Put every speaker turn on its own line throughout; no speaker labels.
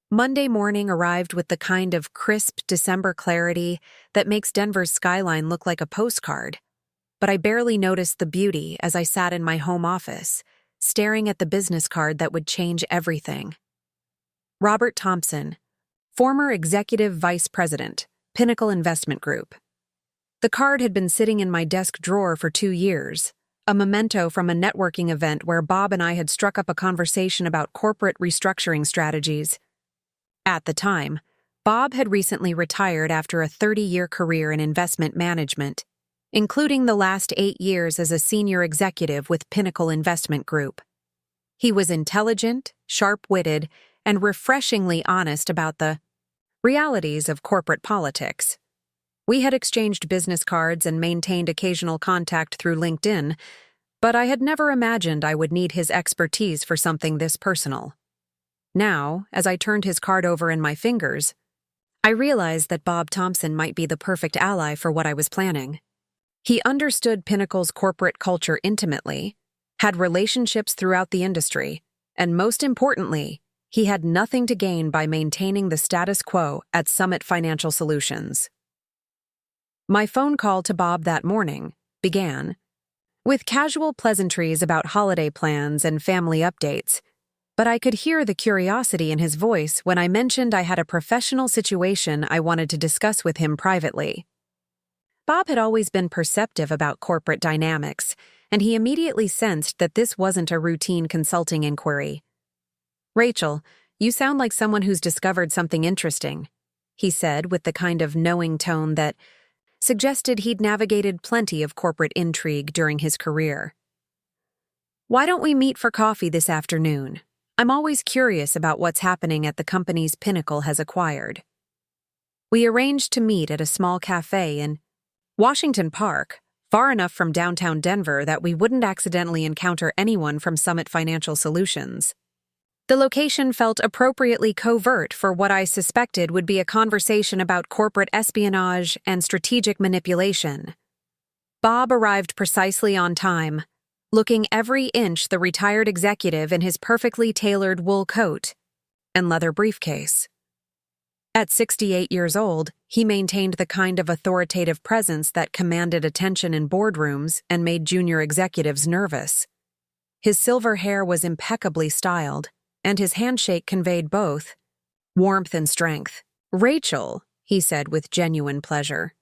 Monday morning arrived with the kind of crisp December clarity that makes Denver's skyline look like a postcard. But I barely noticed the beauty as I sat in my home office, staring at the business card that would change everything. Robert Thompson, former Executive Vice President, Pinnacle Investment Group. The card had been sitting in my desk drawer for 2 years, a memento from a networking event where Bob and I had struck up a conversation about corporate restructuring strategies. At the time, Bob had recently retired after a 30-year career in investment management, including the last 8 years as a senior executive with Pinnacle Investment Group. He was intelligent, sharp-witted, and refreshingly honest about the realities of corporate politics. We had exchanged business cards and maintained occasional contact through LinkedIn, but I had never imagined I would need his expertise for something this personal. Now, as I turned his card over in my fingers, I realized that Bob Thompson might be the perfect ally for what I was planning. He understood Pinnacle's corporate culture intimately, had relationships throughout the industry, and most importantly, he had nothing to gain by maintaining the status quo at Summit Financial Solutions. My phone call to Bob that morning began with casual pleasantries about holiday plans and family updates, but I could hear the curiosity in his voice when I mentioned I had a professional situation I wanted to discuss with him privately. Bob had always been perceptive about corporate dynamics, and he immediately sensed that this wasn't a routine consulting inquiry. "Rachel, you sound like someone who's discovered something interesting," he said with the kind of knowing tone that suggested he'd navigated plenty of corporate intrigue during his career. "Why don't we meet for coffee this afternoon? I'm always curious about what's happening at the companies Pinnacle has acquired." We arranged to meet at a small café in Washington Park, far enough from downtown Denver that we wouldn't accidentally encounter anyone from Summit Financial Solutions. The location felt appropriately covert for what I suspected would be a conversation about corporate espionage and strategic manipulation. Bob arrived precisely on time, looking every inch the retired executive in his perfectly tailored wool coat and leather briefcase. At 68 years old, he maintained the kind of authoritative presence that commanded attention in boardrooms and made junior executives nervous. His silver hair was impeccably styled, and his handshake conveyed both warmth and strength. "Rachel," he said with genuine pleasure,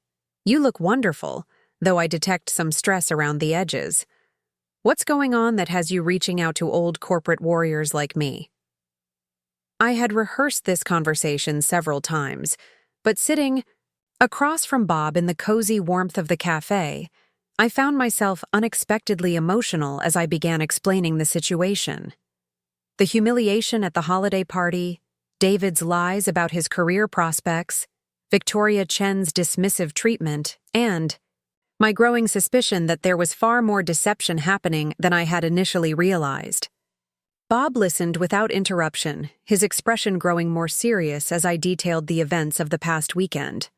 "you look wonderful, though I detect some stress around the edges. What's going on that has you reaching out to old corporate warriors like me?" I had rehearsed this conversation several times, but sitting across from Bob in the cozy warmth of the cafe, I found myself unexpectedly emotional as I began explaining the situation. The humiliation at the holiday party, David's lies about his career prospects, Victoria Chen's dismissive treatment, and my growing suspicion that there was far more deception happening than I had initially realized. Bob listened without interruption, his expression growing more serious as I detailed the events of the past weekend.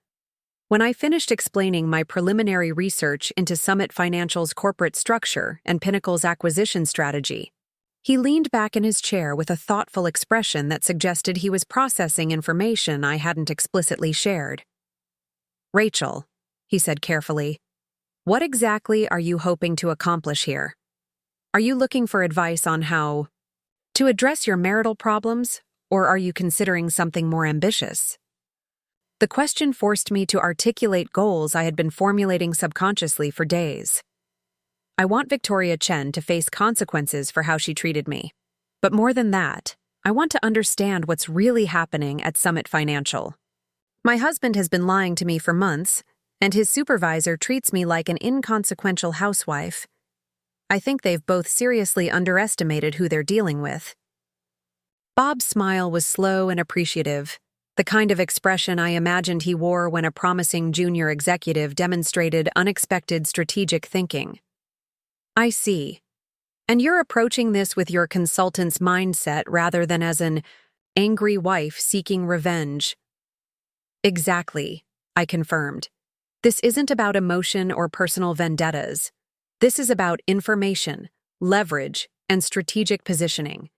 When I finished explaining my preliminary research into Summit Financial's corporate structure and Pinnacle's acquisition strategy, he leaned back in his chair with a thoughtful expression that suggested he was processing information I hadn't explicitly shared. "Rachel," he said carefully, "what exactly are you hoping to accomplish here? Are you looking for advice on how to address your marital problems, or are you considering something more ambitious?" The question forced me to articulate goals I had been formulating subconsciously for days. I want Victoria Chen to face consequences for how she treated me. But more than that, I want to understand what's really happening at Summit Financial. My husband has been lying to me for months, and his supervisor treats me like an inconsequential housewife. I think they've both seriously underestimated who they're dealing with. Bob's smile was slow and appreciative, the kind of expression I imagined he wore when a promising junior executive demonstrated unexpected strategic thinking. "I see. And you're approaching this with your consultant's mindset rather than as an angry wife seeking revenge." "Exactly," I confirmed. "This isn't about emotion or personal vendettas. This is about information, leverage, and strategic positioning.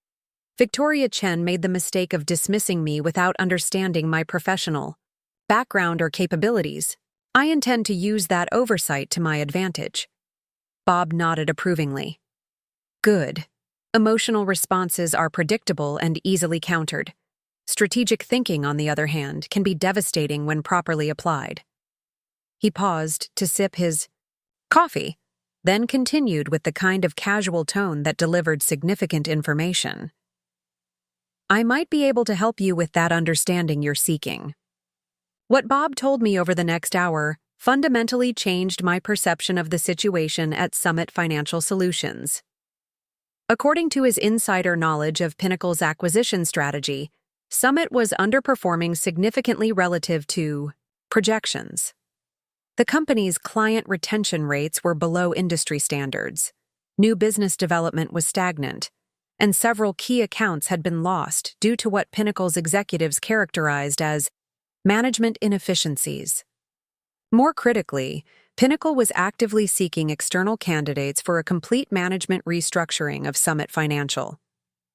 Victoria Chen made the mistake of dismissing me without understanding my professional background or capabilities. I intend to use that oversight to my advantage. Bob nodded approvingly. Good. Emotional responses are predictable and easily countered. Strategic thinking, on the other hand, can be devastating when properly applied. He paused to sip his coffee, then continued with the kind of casual tone that delivered significant information. I might be able to help you with that understanding you're seeking. What Bob told me over the next hour fundamentally changed my perception of the situation at Summit Financial Solutions. According to his insider knowledge of Pinnacle's acquisition strategy, Summit was underperforming significantly relative to projections. The company's client retention rates were below industry standards, new business development was stagnant, and several key accounts had been lost due to what Pinnacle's executives characterized as management inefficiencies. More critically, Pinnacle was actively seeking external candidates for a complete management restructuring of Summit Financial.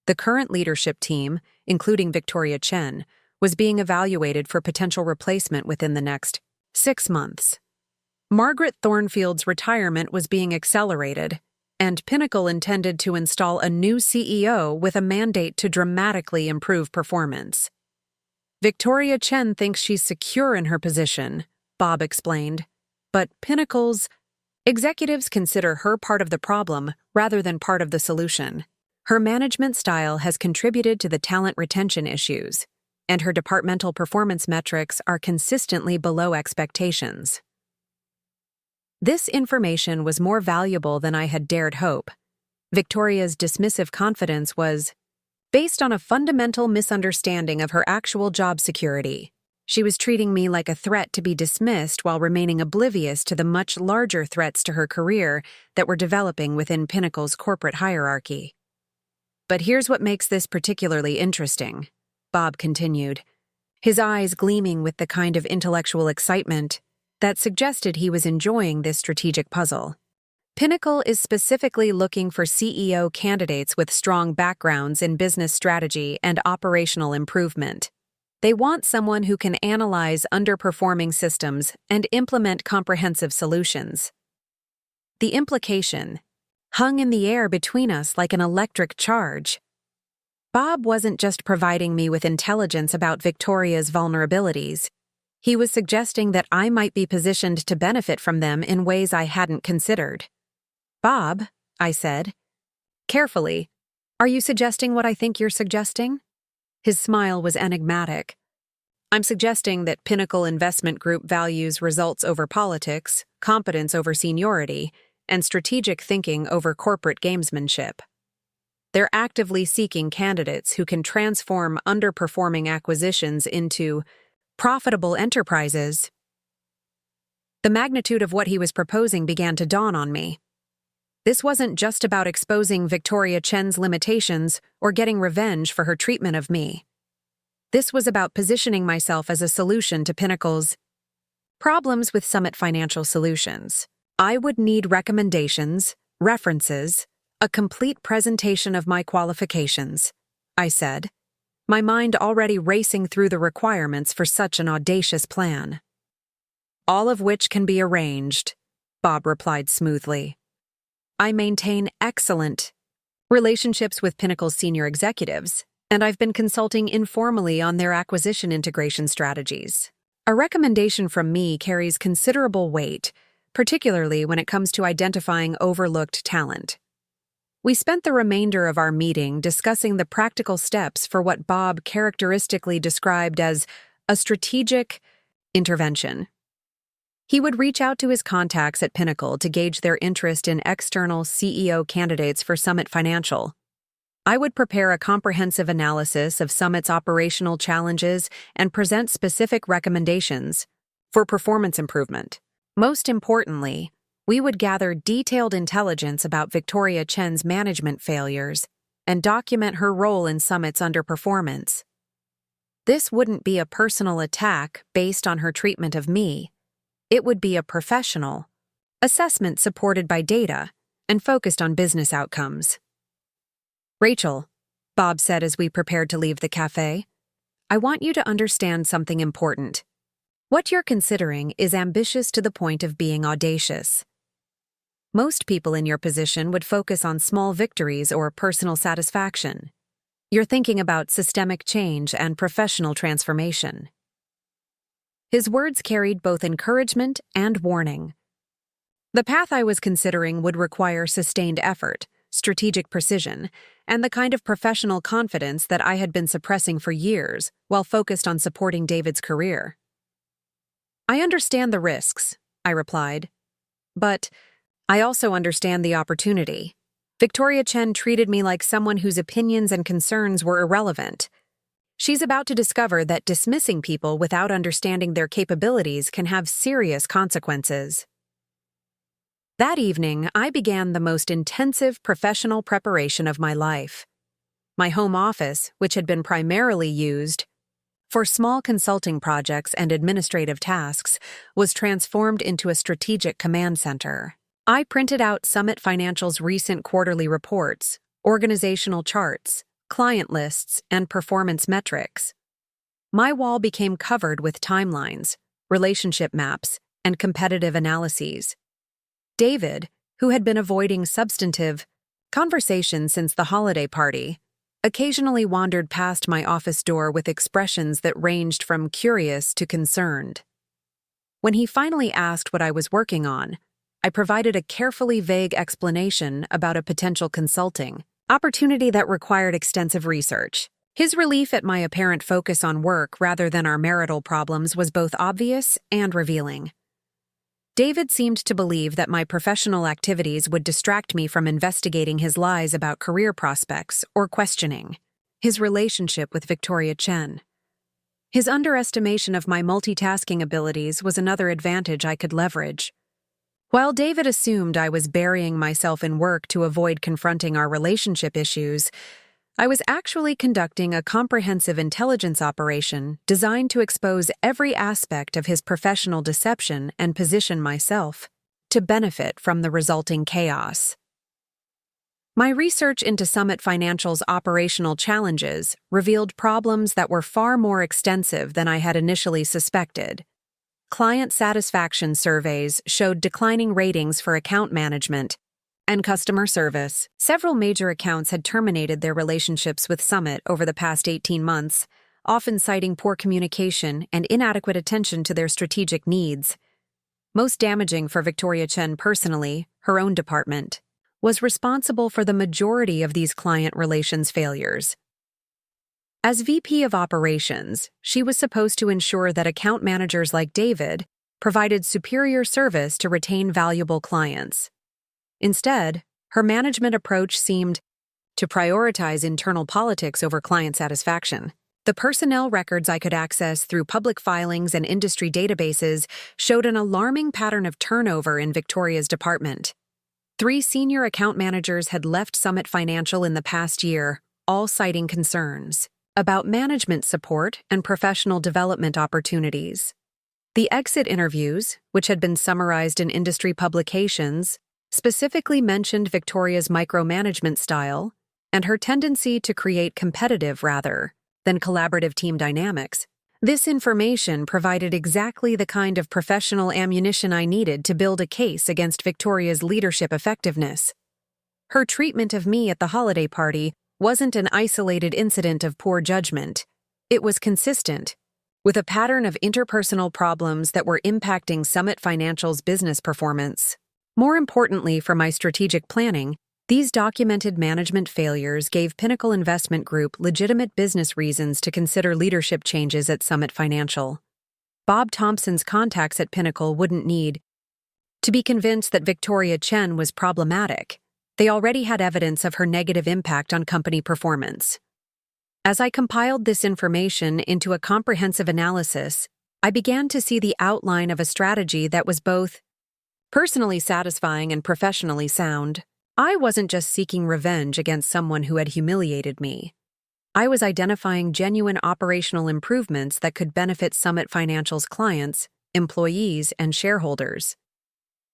The current leadership team, including Victoria Chen, was being evaluated for potential replacement within the next 6 months. Margaret Thornfield's retirement was being accelerated, and Pinnacle intended to install a new CEO with a mandate to dramatically improve performance. Victoria Chen thinks she's secure in her position, Bob explained, but Pinnacle's executives consider her part of the problem rather than part of the solution. Her management style has contributed to the talent retention issues, and her departmental performance metrics are consistently below expectations. This information was more valuable than I had dared hope. Victoria's dismissive confidence was based on a fundamental misunderstanding of her actual job security. She was treating me like a threat to be dismissed while remaining oblivious to the much larger threats to her career that were developing within Pinnacle's corporate hierarchy. But here's what makes this particularly interesting, Bob continued, his eyes gleaming with the kind of intellectual excitement that suggested he was enjoying this strategic puzzle. Pinnacle is specifically looking for CEO candidates with strong backgrounds in business strategy and operational improvement. They want someone who can analyze underperforming systems and implement comprehensive solutions. The implication hung in the air between us like an electric charge. Bob wasn't just providing me with intelligence about Victoria's vulnerabilities. He was suggesting that I might be positioned to benefit from them in ways I hadn't considered. Bob, I said, carefully, are you suggesting what I think you're suggesting? His smile was enigmatic. I'm suggesting that Pinnacle Investment Group values results over politics, competence over seniority, and strategic thinking over corporate gamesmanship. They're actively seeking candidates who can transform underperforming acquisitions into profitable enterprises. The magnitude of what he was proposing began to dawn on me. This wasn't just about exposing Victoria Chen's limitations or getting revenge for her treatment of me. This was about positioning myself as a solution to Pinnacle's problems with Summit Financial Solutions. I would need recommendations, references, a complete presentation of my qualifications, I said, my mind already racing through the requirements for such an audacious plan. All of which can be arranged, Bob replied smoothly. I maintain excellent relationships with Pinnacle's senior executives, and I've been consulting informally on their acquisition integration strategies. A recommendation from me carries considerable weight, particularly when it comes to identifying overlooked talent. We spent the remainder of our meeting discussing the practical steps for what Bob characteristically described as a strategic intervention. He would reach out to his contacts at Pinnacle to gauge their interest in external CEO candidates for Summit Financial. I would prepare a comprehensive analysis of Summit's operational challenges and present specific recommendations for performance improvement. Most importantly, we would gather detailed intelligence about Victoria Chen's management failures and document her role in Summit's underperformance. This wouldn't be a personal attack based on her treatment of me. It would be a professional assessment supported by data and focused on business outcomes. Rachel, Bob said as we prepared to leave the cafe. "I want you to understand something important. What you're considering is ambitious to the point of being audacious. Most people in your position would focus on small victories or personal satisfaction. You're thinking about systemic change and professional transformation." His words carried both encouragement and warning. The path I was considering would require sustained effort, strategic precision, and the kind of professional confidence that I had been suppressing for years while focused on supporting David's career. "I understand the risks," I replied. "But I also understand the opportunity. Victoria Chen treated me like someone whose opinions and concerns were irrelevant. She's about to discover that dismissing people without understanding their capabilities can have serious consequences." That evening, I began the most intensive professional preparation of my life. My home office, which had been primarily used for small consulting projects and administrative tasks, was transformed into a strategic command center. I printed out Summit Financial's recent quarterly reports, organizational charts, client lists, and performance metrics. My wall became covered with timelines, relationship maps, and competitive analyses. David, who had been avoiding substantive conversation since the holiday party, occasionally wandered past my office door with expressions that ranged from curious to concerned. When he finally asked what I was working on, I provided a carefully vague explanation about a potential consulting opportunity that required extensive research. His relief at my apparent focus on work rather than our marital problems was both obvious and revealing. David seemed to believe that my professional activities would distract me from investigating his lies about career prospects or questioning his relationship with Victoria Chen. His underestimation of my multitasking abilities was another advantage I could leverage. While David assumed I was burying myself in work to avoid confronting our relationship issues, I was actually conducting a comprehensive intelligence operation designed to expose every aspect of his professional deception and position myself to benefit from the resulting chaos. My research into Summit Financial's operational challenges revealed problems that were far more extensive than I had initially suspected. Client satisfaction surveys showed declining ratings for account management and customer service. Several major accounts had terminated their relationships with Summit over the past 18 months, often citing poor communication and inadequate attention to their strategic needs. Most damaging for Victoria Chen personally, her own department was responsible for the majority of these client relations failures. As VP of Operations, she was supposed to ensure that account managers like David provided superior service to retain valuable clients. Instead, her management approach seemed to prioritize internal politics over client satisfaction. The personnel records I could access through public filings and industry databases showed an alarming pattern of turnover in Victoria's department. 3 senior account managers had left Summit Financial in the past year, all citing concerns about management support and professional development opportunities. The exit interviews, which had been summarized in industry publications, specifically mentioned Victoria's micromanagement style and her tendency to create competitive rather than collaborative team dynamics. This information provided exactly the kind of professional ammunition I needed to build a case against Victoria's leadership effectiveness. Her treatment of me at the holiday party wasn't an isolated incident of poor judgment. It was consistent with a pattern of interpersonal problems that were impacting Summit Financial's business performance. More importantly for my strategic planning, these documented management failures gave Pinnacle Investment Group legitimate business reasons to consider leadership changes at Summit Financial. Bob Thompson's contacts at Pinnacle wouldn't need to be convinced that Victoria Chen was problematic. They already had evidence of her negative impact on company performance. As I compiled this information into a comprehensive analysis, I began to see the outline of a strategy that was both personally satisfying and professionally sound. I wasn't just seeking revenge against someone who had humiliated me. I was identifying genuine operational improvements that could benefit Summit Financial's clients, employees, and shareholders.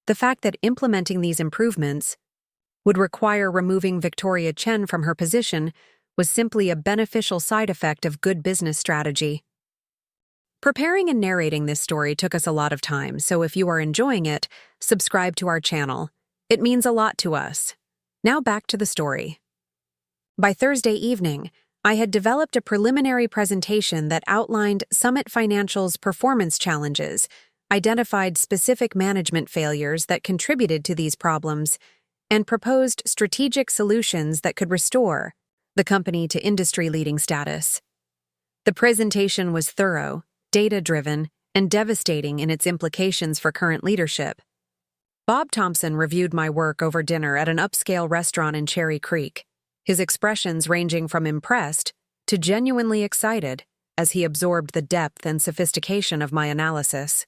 The fact that implementing these improvements would require removing Victoria Chen from her position was simply a beneficial side effect of good business strategy. Preparing and narrating this story took us a lot of time, so if you are enjoying it, subscribe to our channel. It means a lot to us. Now back to the story. By Thursday evening, I had developed a preliminary presentation that outlined Summit Financial's performance challenges, identified specific management failures that contributed to these problems, and proposed strategic solutions that could restore the company to industry-leading status. The presentation was thorough, data-driven, and devastating in its implications for current leadership. Bob Thompson reviewed my work over dinner at an upscale restaurant in Cherry Creek, his expressions ranging from impressed to genuinely excited as he absorbed the depth and sophistication of my analysis.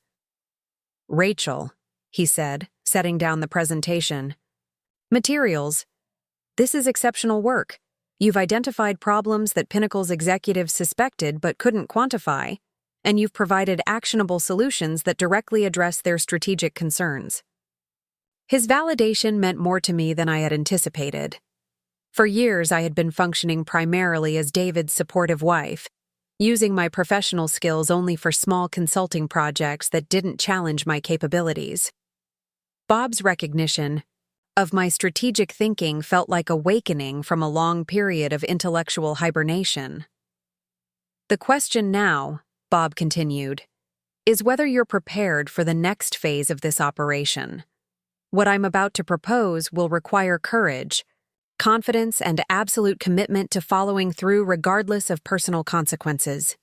"Rachel," he said, setting down the presentation. "Materials. This is exceptional work. You've identified problems that Pinnacle's executives suspected but couldn't quantify, and you've provided actionable solutions that directly address their strategic concerns." His validation meant more to me than I had anticipated. For years, I had been functioning primarily as David's supportive wife, using my professional skills only for small consulting projects that didn't challenge my capabilities. Bob's recognition of my strategic thinking felt like awakening from a long period of intellectual hibernation. "The question now," Bob continued, "is whether you're prepared for the next phase of this operation. What I'm about to propose will require courage, confidence, and absolute commitment to following through regardless of personal consequences."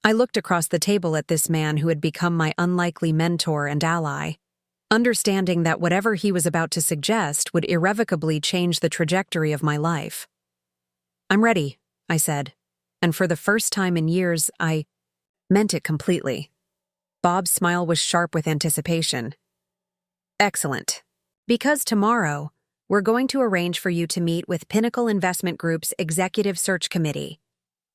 I looked across the table at this man who had become my unlikely mentor and ally, understanding that whatever he was about to suggest would irrevocably change the trajectory of my life. "I'm ready," I said, and for the first time in years, I meant it completely. Bob's smile was sharp with anticipation. "Excellent. Because tomorrow, we're going to arrange for you to meet with Pinnacle Investment Group's Executive Search Committee.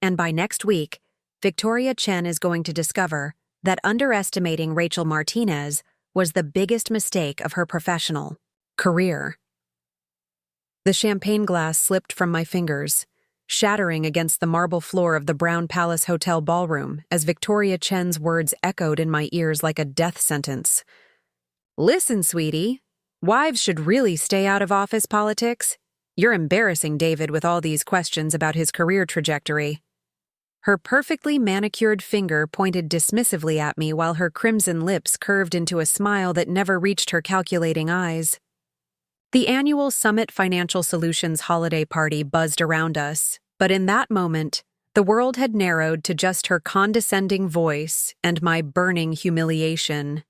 And by next week, Victoria Chen is going to discover that underestimating Rachel Martinez was the biggest mistake of her professional career." The champagne glass slipped from my fingers, shattering against the marble floor of the Brown Palace Hotel ballroom as Victoria Chen's words echoed in my ears like a death sentence. "Listen, sweetie. Wives should really stay out of office politics. You're embarrassing David with all these questions about his career trajectory." Her perfectly manicured finger pointed dismissively at me while her crimson lips curved into a smile that never reached her calculating eyes. The annual Summit Financial Solutions holiday party buzzed around us, but in that moment, the world had narrowed to just her condescending voice and my burning humiliation.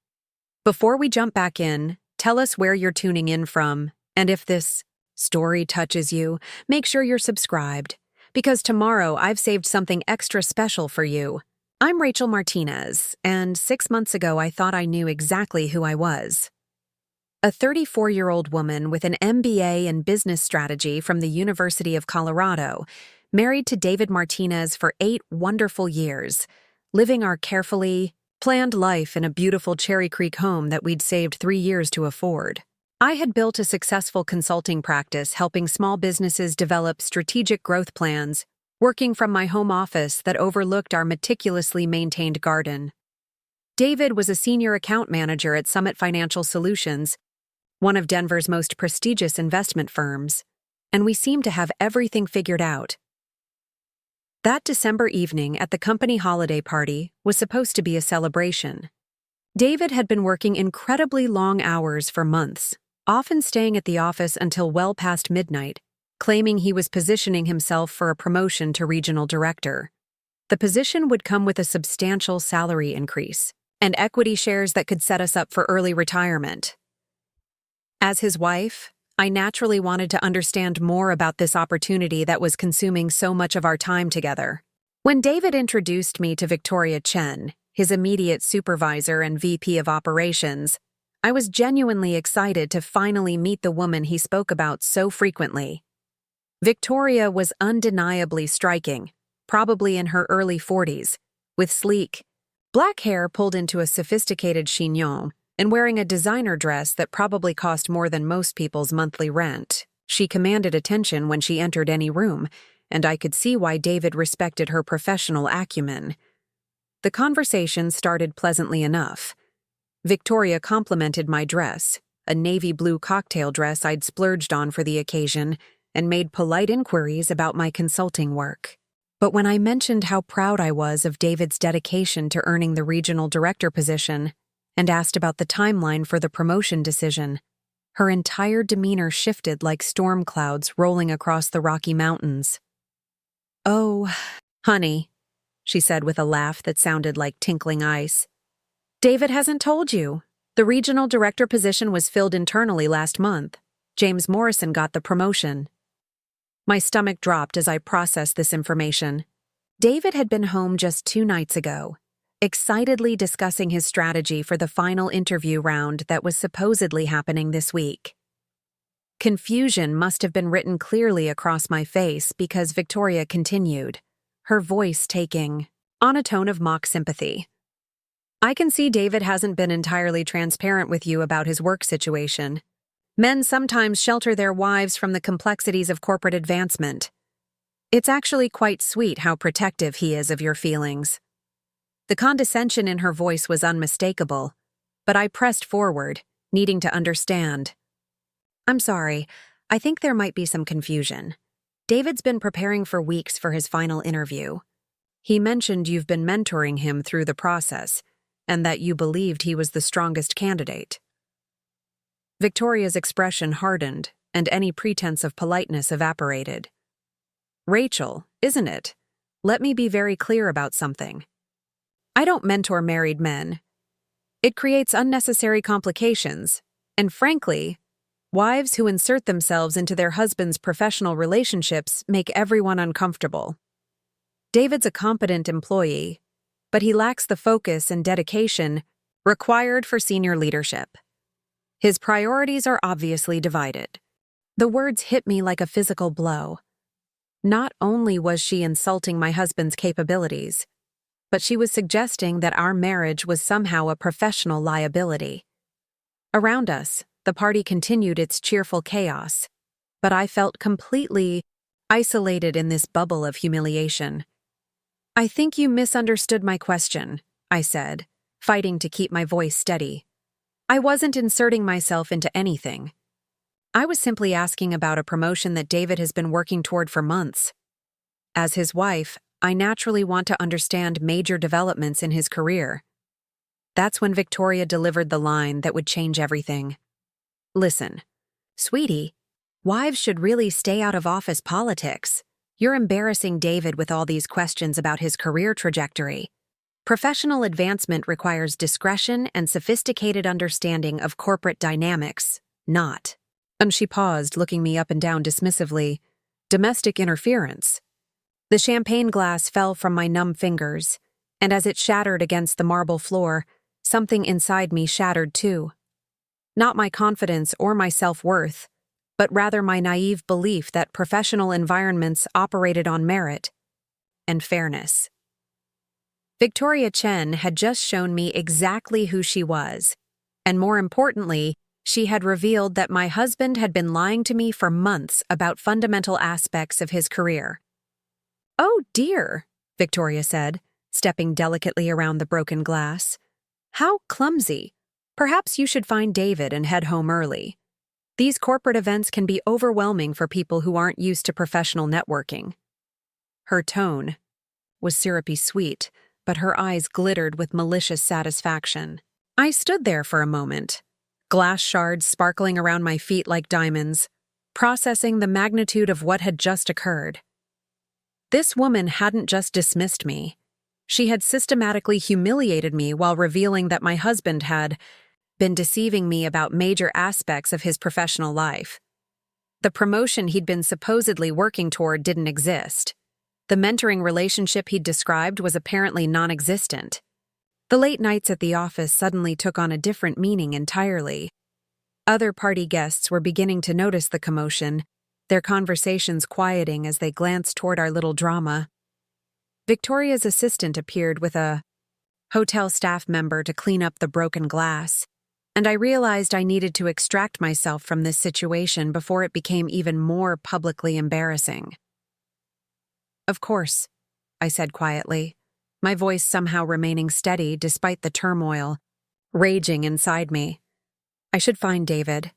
Before we jump back in, tell us where you're tuning in from, and if this story touches you, make sure you're subscribed, because tomorrow I've saved something extra special for you. I'm Rachel Martinez, and 6 months ago I thought I knew exactly who I was. A 34-year-old woman with an MBA in business strategy from the University of Colorado, married to David Martinez for 8 wonderful years, living our carefully planned life in a beautiful Cherry Creek home that we'd saved 3 years to afford. I had built a successful consulting practice helping small businesses develop strategic growth plans, working from my home office that overlooked our meticulously maintained garden. David was a senior account manager at Summit Financial Solutions, one of Denver's most prestigious investment firms, and we seemed to have everything figured out. That December evening at the company holiday party was supposed to be a celebration. David had been working incredibly long hours for months, often staying at the office until well past midnight, claiming he was positioning himself for a promotion to regional director. The position would come with a substantial salary increase and equity shares that could set us up for early retirement. As his wife, I naturally wanted to understand more about this opportunity that was consuming so much of our time together. When David introduced me to Victoria Chen, his immediate supervisor and VP of operations, I was genuinely excited to finally meet the woman he spoke about so frequently. Victoria was undeniably striking, probably in her early 40s, with sleek, black hair pulled into a sophisticated chignon, and wearing a designer dress that probably cost more than most people's monthly rent. She commanded attention when she entered any room, and I could see why David respected her professional acumen. The conversation started pleasantly enough. Victoria complimented my dress, a navy blue cocktail dress I'd splurged on for the occasion, and made polite inquiries about my consulting work. But when I mentioned how proud I was of David's dedication to earning the regional director position, and asked about the timeline for the promotion decision, her entire demeanor shifted like storm clouds rolling across the Rocky Mountains. "Oh, honey," she said with a laugh that sounded like tinkling ice. "David hasn't told you. The regional director position was filled internally last month. James Morrison got the promotion." My stomach dropped as I processed this information. David had been home just 2 nights ago, excitedly discussing his strategy for the final interview round that was supposedly happening this week. Confusion must have been written clearly across my face because Victoria continued, her voice taking on a tone of mock sympathy. "I can see David hasn't been entirely transparent with you about his work situation. Men sometimes shelter their wives from the complexities of corporate advancement. It's actually quite sweet how protective he is of your feelings." The condescension in her voice was unmistakable, but I pressed forward, needing to understand. "I'm sorry, I think there might be some confusion. David's been preparing for weeks for his final interview. He mentioned you've been mentoring him through the process, and that you believed he was the strongest candidate." Victoria's expression hardened, and any pretense of politeness evaporated. "Rachel, isn't it? Let me be very clear about something. I don't mentor married men. It creates unnecessary complications, and frankly, wives who insert themselves into their husbands' professional relationships make everyone uncomfortable. David's a competent employee, but he lacks the focus and dedication required for senior leadership. His priorities are obviously divided." The words hit me like a physical blow. Not only was she insulting my husband's capabilities, but she was suggesting that our marriage was somehow a professional liability. Around us, the party continued its cheerful chaos, but I felt completely isolated in this bubble of humiliation. "I think you misunderstood my question," I said, fighting to keep my voice steady. "I wasn't inserting myself into anything. I was simply asking about a promotion that David has been working toward for months. As his wife, I naturally want to understand major developments in his career." That's when Victoria delivered the line that would change everything. "Listen, sweetie, wives should really stay out of office politics. You're embarrassing David with all these questions about his career trajectory. Professional advancement requires discretion and sophisticated understanding of corporate dynamics, not," and she paused, looking me up and down dismissively, "domestic interference." The champagne glass fell from my numb fingers, and as it shattered against the marble floor, something inside me shattered too. Not my confidence or my self-worth, but rather my naive belief that professional environments operated on merit and fairness. Victoria Chen had just shown me exactly who she was, and more importantly, she had revealed that my husband had been lying to me for months about fundamental aspects of his career. "Oh dear," Victoria said, stepping delicately around the broken glass. "How clumsy. Perhaps you should find David and head home early. These corporate events can be overwhelming for people who aren't used to professional networking." Her tone was syrupy sweet, but her eyes glittered with malicious satisfaction. I stood there for a moment, glass shards sparkling around my feet like diamonds, processing the magnitude of what had just occurred. This woman hadn't just dismissed me. She had systematically humiliated me while revealing that my husband had been deceiving me about major aspects of his professional life. The promotion he'd been supposedly working toward didn't exist. The mentoring relationship he'd described was apparently non-existent. The late nights at the office suddenly took on a different meaning entirely. Other party guests were beginning to notice the commotion, their conversations quieting as they glanced toward our little drama. Victoria's assistant appeared with a hotel staff member to clean up the broken glass, and I realized I needed to extract myself from this situation before it became even more publicly embarrassing. Of course, I said quietly, my voice somehow remaining steady despite the turmoil raging inside me. I should find David.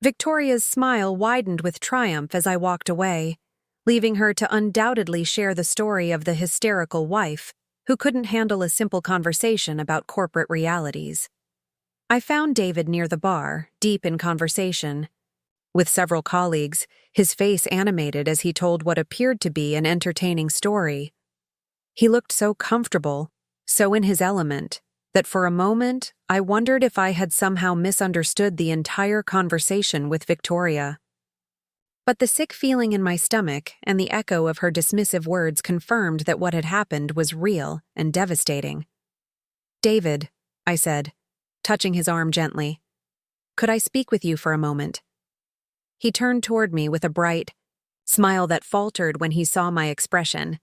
Victoria's smile widened with triumph as I walked away, leaving her to undoubtedly share the story of the hysterical wife who couldn't handle a simple conversation about corporate realities. I found David near the bar, deep in conversation. With several colleagues, his face animated as he told what appeared to be an entertaining story. He looked so comfortable, so in his element, that for a moment I wondered if I had somehow misunderstood the entire conversation with Victoria. But the sick feeling in my stomach and the echo of her dismissive words confirmed that what had happened was real and devastating. "David," I said, touching his arm gently, "could I speak with you for a moment?" He turned toward me with a bright smile that faltered when he saw my expression.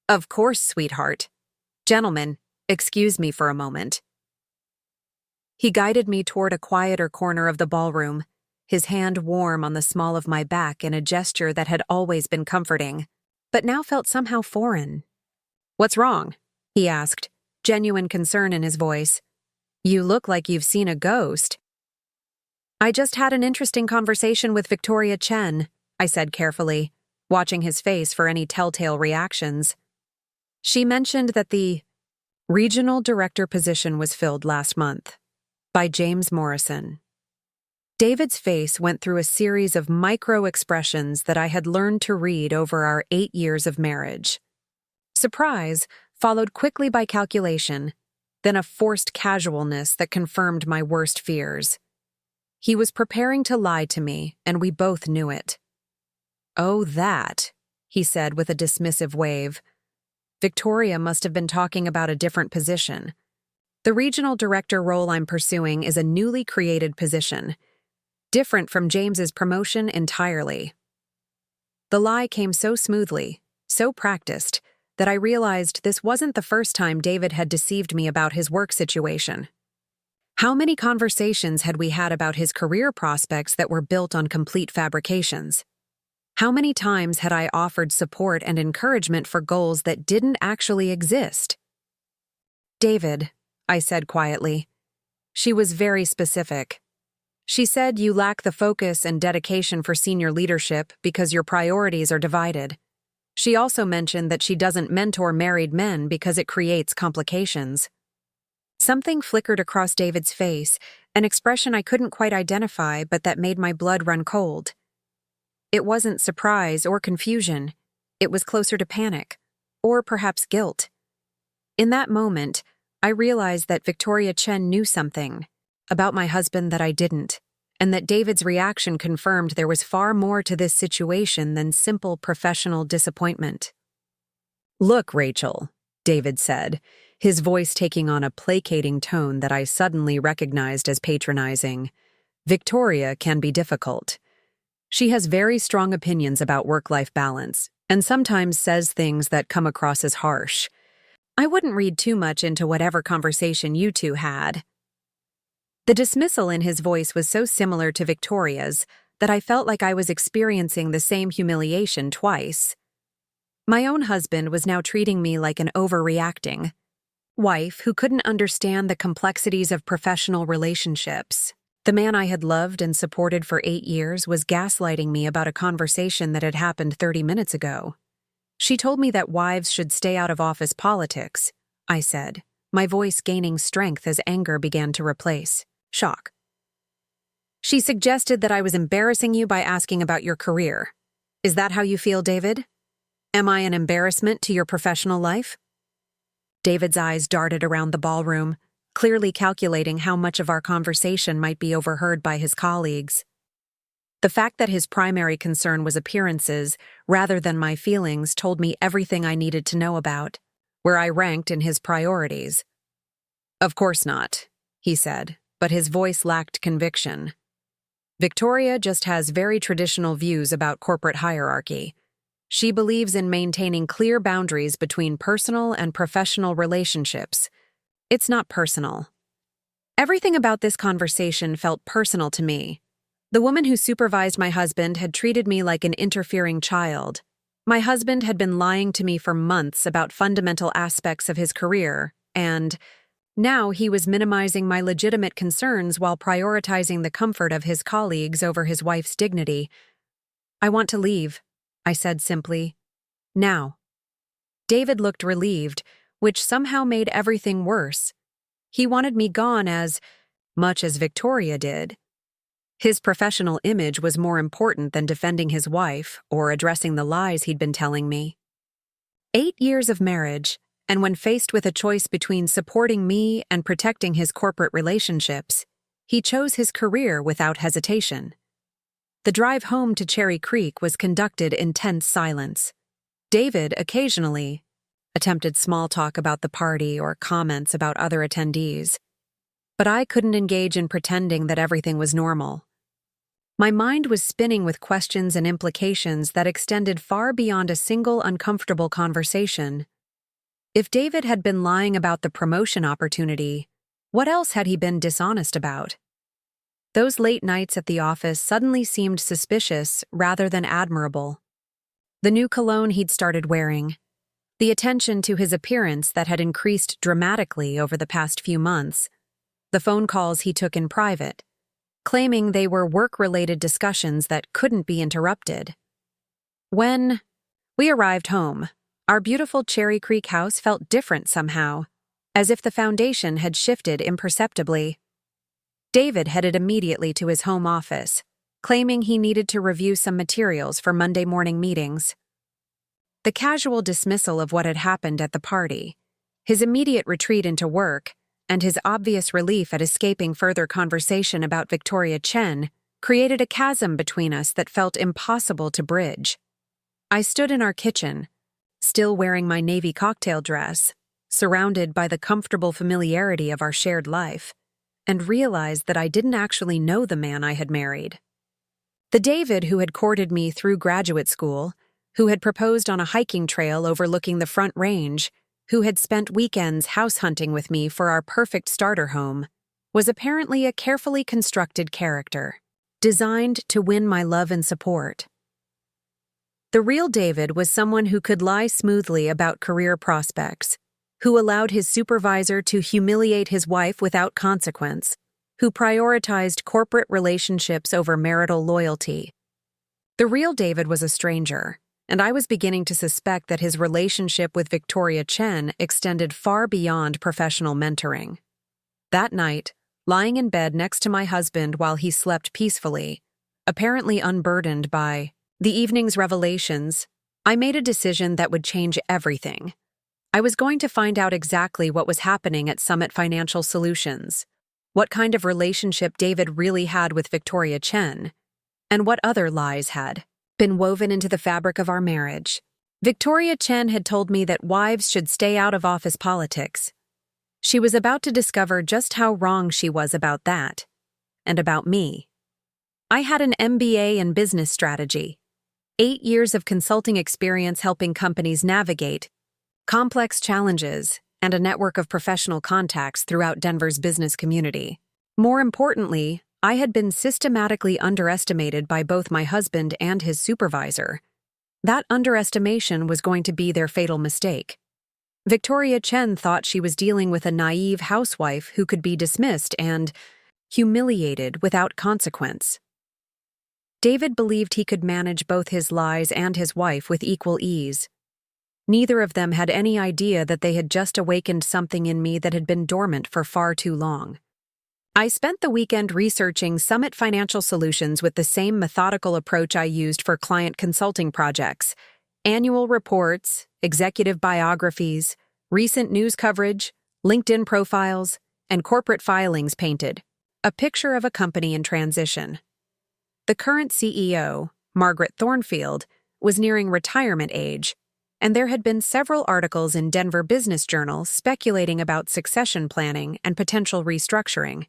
"Of course, sweetheart. Gentlemen, excuse me for a moment." He guided me toward a quieter corner of the ballroom, his hand warm on the small of my back in a gesture that had always been comforting, but now felt somehow foreign. "What's wrong?" he asked, genuine concern in his voice. "You look like you've seen a ghost." "I just had an interesting conversation with Victoria Chen," I said carefully, watching his face for any telltale reactions. "She mentioned that the regional director position was filled last month by James Morrison." David's face went through a series of micro-expressions that I had learned to read over our 8 years of marriage. Surprise, followed quickly by calculation, then a forced casualness that confirmed my worst fears. He was preparing to lie to me, and we both knew it. "Oh, that," he said with a dismissive wave. "Victoria must have been talking about a different position. The regional director role I'm pursuing is a newly created position, different from James's promotion entirely." The lie came so smoothly, so practiced, that I realized this wasn't the first time David had deceived me about his work situation. How many conversations had we had about his career prospects that were built on complete fabrications? How many times had I offered support and encouragement for goals that didn't actually exist? "David," I said quietly. "She was very specific. She said you lack the focus and dedication for senior leadership because your priorities are divided. She also mentioned that she doesn't mentor married men because it creates complications." Something flickered across David's face, an expression I couldn't quite identify but that made my blood run cold. It wasn't surprise or confusion. It was closer to panic, or perhaps guilt. In that moment, I realized that Victoria Chen knew something about my husband that I didn't, and that David's reaction confirmed there was far more to this situation than simple professional disappointment. "Look, Rachel," David said, his voice taking on a placating tone that I suddenly recognized as patronizing. "Victoria can be difficult. She has very strong opinions about work-life balance, and sometimes says things that come across as harsh. I wouldn't read too much into whatever conversation you two had." The dismissal in his voice was so similar to Victoria's that I felt like I was experiencing the same humiliation twice. My own husband was now treating me like an overreacting wife who couldn't understand the complexities of professional relationships. The man I had loved and supported for 8 years was gaslighting me about a conversation that had happened 30 minutes ago. "She told me that wives should stay out of office politics," I said, my voice gaining strength as anger began to replace shock. "She suggested that I was embarrassing you by asking about your career. Is that how you feel, David? Am I an embarrassment to your professional life?" David's eyes darted around the ballroom, clearly calculating how much of our conversation might be overheard by his colleagues. The fact that his primary concern was appearances rather than my feelings told me everything I needed to know about where I ranked in his priorities. "Of course not," he said, but his voice lacked conviction. "Victoria just has very traditional views about corporate hierarchy. She believes in maintaining clear boundaries between personal and professional relationships. It's not personal." Everything about this conversation felt personal to me. The woman who supervised my husband had treated me like an interfering child. My husband had been lying to me for months about fundamental aspects of his career, and now he was minimizing my legitimate concerns while prioritizing the comfort of his colleagues over his wife's dignity. "I want to leave," I said simply. "Now." David looked relieved, which somehow made everything worse. He wanted me gone as much as Victoria did. His professional image was more important than defending his wife or addressing the lies he'd been telling me. 8 years of marriage, and when faced with a choice between supporting me and protecting his corporate relationships, he chose his career without hesitation. The drive home to Cherry Creek was conducted in tense silence. David occasionally attempted small talk about the party or comments about other attendees, but I couldn't engage in pretending that everything was normal. My mind was spinning with questions and implications that extended far beyond a single uncomfortable conversation. If David had been lying about the promotion opportunity, what else had he been dishonest about? Those late nights at the office suddenly seemed suspicious rather than admirable. The new cologne he'd started wearing, the attention to his appearance that had increased dramatically over the past few months, the phone calls he took in private, claiming they were work-related discussions that couldn't be interrupted. When we arrived home, our beautiful Cherry Creek house felt different somehow, as if the foundation had shifted imperceptibly. David headed immediately to his home office, claiming he needed to review some materials for Monday morning meetings. The casual dismissal of what had happened at the party, his immediate retreat into work, and his obvious relief at escaping further conversation about Victoria Chen created a chasm between us that felt impossible to bridge. I stood in our kitchen, still wearing my navy cocktail dress, surrounded by the comfortable familiarity of our shared life, and realized that I didn't actually know the man I had married. The David who had courted me through graduate school, who had proposed on a hiking trail overlooking the Front Range, who had spent weekends house hunting with me for our perfect starter home, was apparently a carefully constructed character, designed to win my love and support. The real David was someone who could lie smoothly about career prospects, who allowed his supervisor to humiliate his wife without consequence, who prioritized corporate relationships over marital loyalty. The real David was a stranger, and I was beginning to suspect that his relationship with Victoria Chen extended far beyond professional mentoring. That night, lying in bed next to my husband while he slept peacefully, apparently unburdened by the evening's revelations, I made a decision that would change everything. I was going to find out exactly what was happening at Summit Financial Solutions, what kind of relationship David really had with Victoria Chen, and what other lies had been woven into the fabric of our marriage. Victoria Chen had told me that wives should stay out of office politics. She was about to discover just how wrong she was about that, and about me. I had an MBA in business strategy, 8 years of consulting experience helping companies navigate complex challenges, and a network of professional contacts throughout Denver's business community. More importantly, I had been systematically underestimated by both my husband and his supervisor. That underestimation was going to be their fatal mistake. Victoria Chen thought she was dealing with a naive housewife who could be dismissed and humiliated without consequence. David believed he could manage both his lies and his wife with equal ease. Neither of them had any idea that they had just awakened something in me that had been dormant for far too long. I spent the weekend researching Summit Financial Solutions with the same methodical approach I used for client consulting projects: annual reports, executive biographies, recent news coverage, LinkedIn profiles, and corporate filings painted a picture of a company in transition. The current CEO, Margaret Thornfield, was nearing retirement age, and there had been several articles in Denver Business Journal speculating about succession planning and potential restructuring.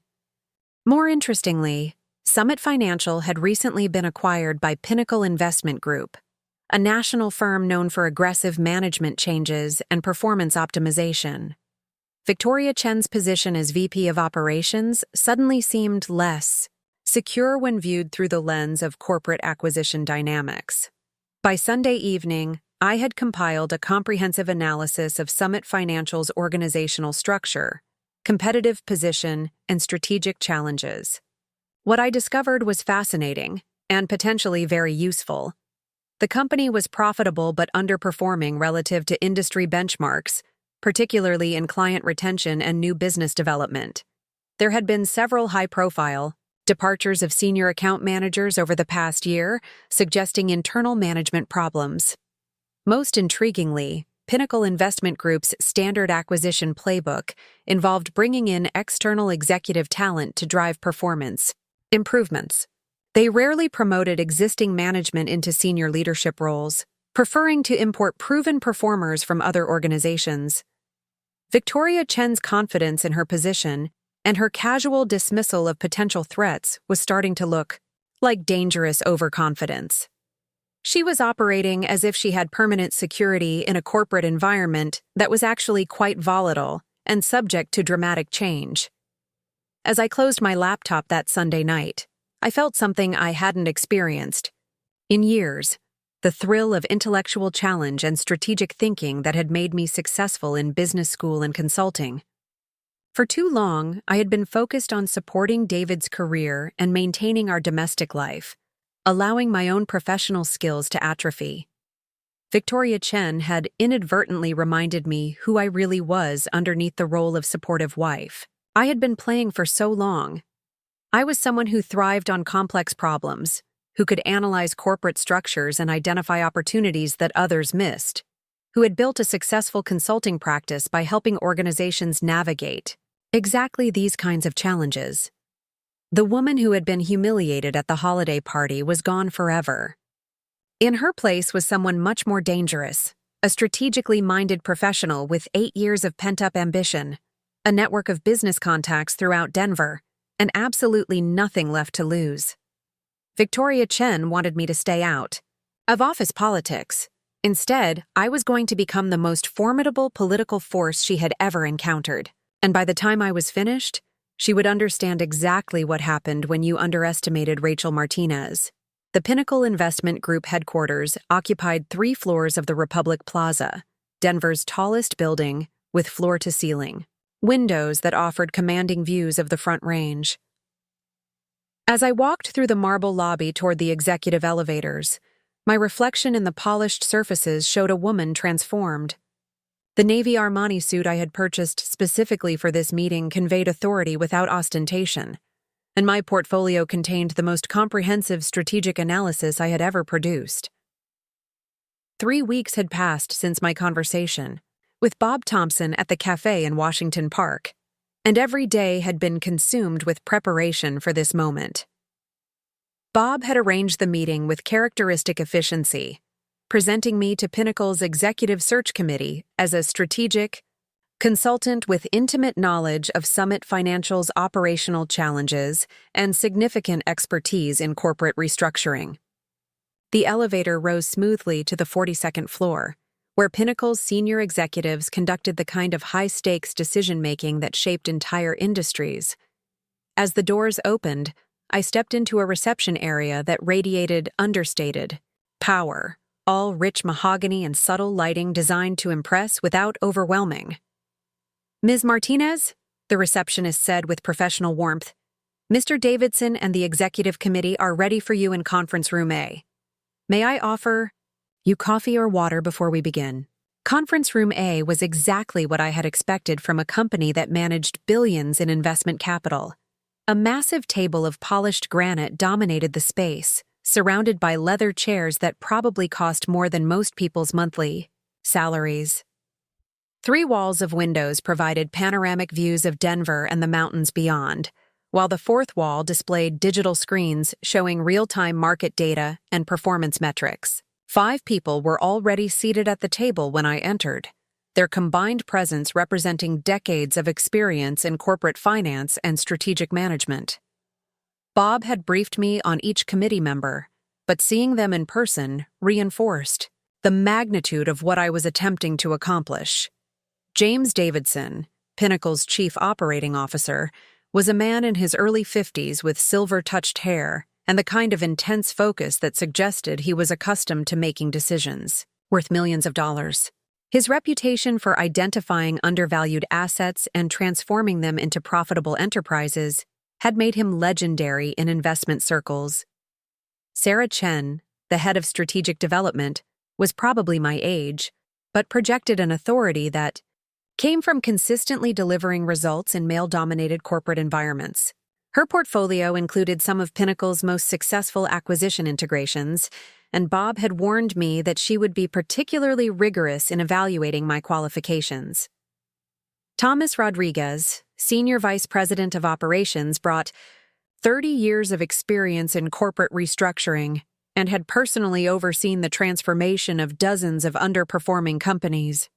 More interestingly, Summit Financial had recently been acquired by Pinnacle Investment Group, a national firm known for aggressive management changes and performance optimization. Victoria Chen's position as VP of Operations suddenly seemed less secure when viewed through the lens of corporate acquisition dynamics. By Sunday evening, I had compiled a comprehensive analysis of Summit Financial's organizational structure, competitive position, and strategic challenges. What I discovered was fascinating and potentially very useful. The company was profitable but underperforming relative to industry benchmarks, particularly in client retention and new business development. There had been several high-profile departures of senior account managers over the past year, suggesting internal management problems. Most intriguingly, Pinnacle Investment Group's standard acquisition playbook involved bringing in external executive talent to drive performance improvements. They rarely promoted existing management into senior leadership roles, preferring to import proven performers from other organizations. Victoria Chen's confidence in her position and her casual dismissal of potential threats was starting to look like dangerous overconfidence. She was operating as if she had permanent security in a corporate environment that was actually quite volatile and subject to dramatic change. As I closed my laptop that Sunday night, I felt something I hadn't experienced in years, the thrill of intellectual challenge and strategic thinking that had made me successful in business school and consulting. For too long, I had been focused on supporting David's career and maintaining our domestic life, allowing my own professional skills to atrophy. Victoria Chen had inadvertently reminded me who I really was underneath the role of supportive wife. I had been playing for so long. I was someone who thrived on complex problems, who could analyze corporate structures and identify opportunities that others missed, who had built a successful consulting practice by helping organizations navigate exactly these kinds of challenges. The woman who had been humiliated at the holiday party was gone forever. In her place was someone much more dangerous, a strategically minded professional with 8 years of pent-up ambition, a network of business contacts throughout Denver, and absolutely nothing left to lose. Victoria Chen wanted me to stay out of office politics. Instead, I was going to become the most formidable political force she had ever encountered. And by the time I was finished, she would understand exactly what happened when you underestimated Rachel Martinez. The Pinnacle Investment Group headquarters occupied 3 floors of the Republic Plaza, Denver's tallest building, with floor-to-ceiling windows that offered commanding views of the Front Range. As I walked through the marble lobby toward the executive elevators, my reflection in the polished surfaces showed a woman transformed. The navy Armani suit I had purchased specifically for this meeting conveyed authority without ostentation, and my portfolio contained the most comprehensive strategic analysis I had ever produced. 3 weeks had passed since my conversation with Bob Thompson at the café in Washington Park, and every day had been consumed with preparation for this moment. Bob had arranged the meeting with characteristic efficiency, presenting me to Pinnacle's Executive Search Committee as a strategic consultant with intimate knowledge of Summit Financial's operational challenges and significant expertise in corporate restructuring. The elevator rose smoothly to the 42nd floor, where Pinnacle's senior executives conducted the kind of high-stakes decision-making that shaped entire industries. As the doors opened, I stepped into a reception area that radiated understated power, all rich mahogany and subtle lighting designed to impress without overwhelming. "Ms. Martinez," the receptionist said with professional warmth, "Mr. Davidson and the executive committee are ready for you in conference room A. May I offer you coffee or water before we begin?" Conference room A was exactly what I had expected from a company that managed billions in investment capital. A massive table of polished granite dominated the space, surrounded by leather chairs that probably cost more than most people's monthly salaries. 3 walls of windows provided panoramic views of Denver and the mountains beyond, while the 4th wall displayed digital screens showing real-time market data and performance metrics. 5 people were already seated at the table when I entered, their combined presence representing decades of experience in corporate finance and strategic management. Bob had briefed me on each committee member, but seeing them in person reinforced the magnitude of what I was attempting to accomplish. James Davidson, Pinnacle's chief operating officer, was a man in his early 50s with silver-touched hair and the kind of intense focus that suggested he was accustomed to making decisions. worth millions of dollars. His reputation for identifying undervalued assets and transforming them into profitable enterprises had made him legendary in investment circles. Sarah Chen, the head of strategic development, was probably my age, but projected an authority that came from consistently delivering results in male-dominated corporate environments. Her portfolio included some of Pinnacle's most successful acquisition integrations, and Bob had warned me that she would be particularly rigorous in evaluating my qualifications. Thomas Rodriguez, Senior Vice President of Operations, brought 30 years of experience in corporate restructuring and had personally overseen the transformation of dozens of underperforming companies.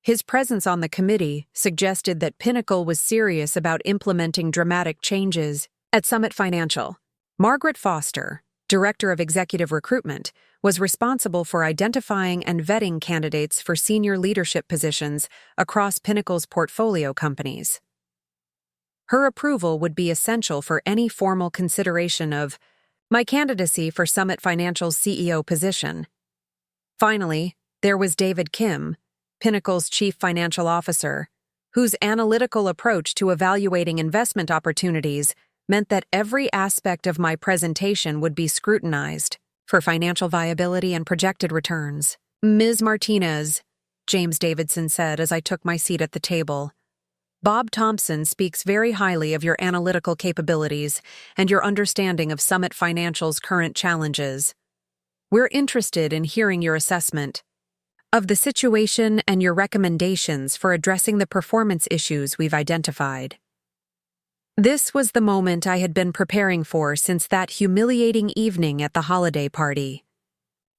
His presence on the committee suggested that Pinnacle was serious about implementing dramatic changes. At Summit Financial, Margaret Foster, Director of Executive Recruitment, was responsible for identifying and vetting candidates for senior leadership positions across Pinnacle's portfolio companies. Her approval would be essential for any formal consideration of my candidacy for Summit Financial's CEO position. Finally, there was David Kim, Pinnacle's Chief Financial Officer, whose analytical approach to evaluating investment opportunities meant that every aspect of my presentation would be scrutinized for financial viability and projected returns. "Ms. Martinez," James Davidson said as I took my seat at the table, "Bob Thompson speaks very highly of your analytical capabilities and your understanding of Summit Financial's current challenges. We're interested in hearing your assessment of the situation and your recommendations for addressing the performance issues we've identified." This was the moment I had been preparing for since that humiliating evening at the holiday party.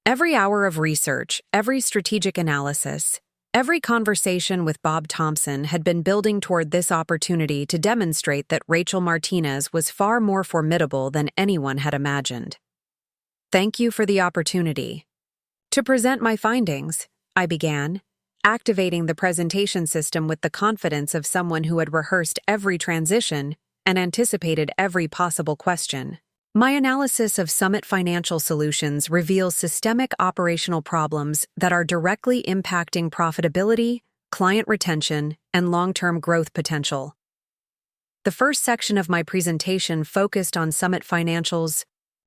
Every hour of research, every strategic analysis, every conversation with Bob Thompson had been building toward this opportunity to demonstrate that Rachel Martinez was far more formidable than anyone had imagined. "Thank you for the opportunity to present my findings," I began, activating the presentation system with the confidence of someone who had rehearsed every transition and anticipated every possible question. My analysis of Summit Financial Solutions reveals systemic operational problems that are directly impacting profitability, client retention, and long-term growth potential. The first section of my presentation focused on Summit Financial's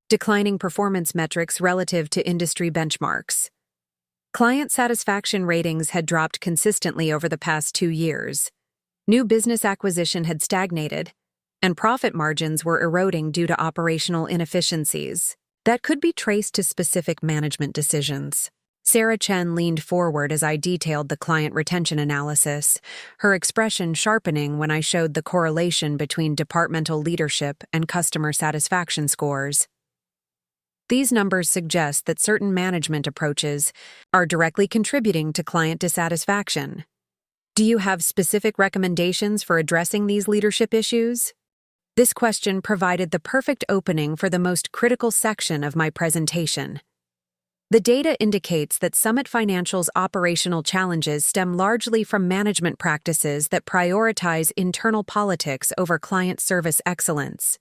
declining performance metrics relative to industry benchmarks. Client satisfaction ratings had dropped consistently over the past 2 years. New business acquisition had stagnated, and profit margins were eroding due to operational inefficiencies that could be traced to specific management decisions. Sarah Chen leaned forward as I detailed the client retention analysis, her expression sharpening when I showed the correlation between departmental leadership and customer satisfaction scores. These numbers suggest that certain management approaches are directly contributing to client dissatisfaction. Do you have specific recommendations for addressing these leadership issues? This question provided the perfect opening for the most critical section of my presentation. The data indicates that Summit Financial's operational challenges stem largely from management practices that prioritize internal politics over client service excellence.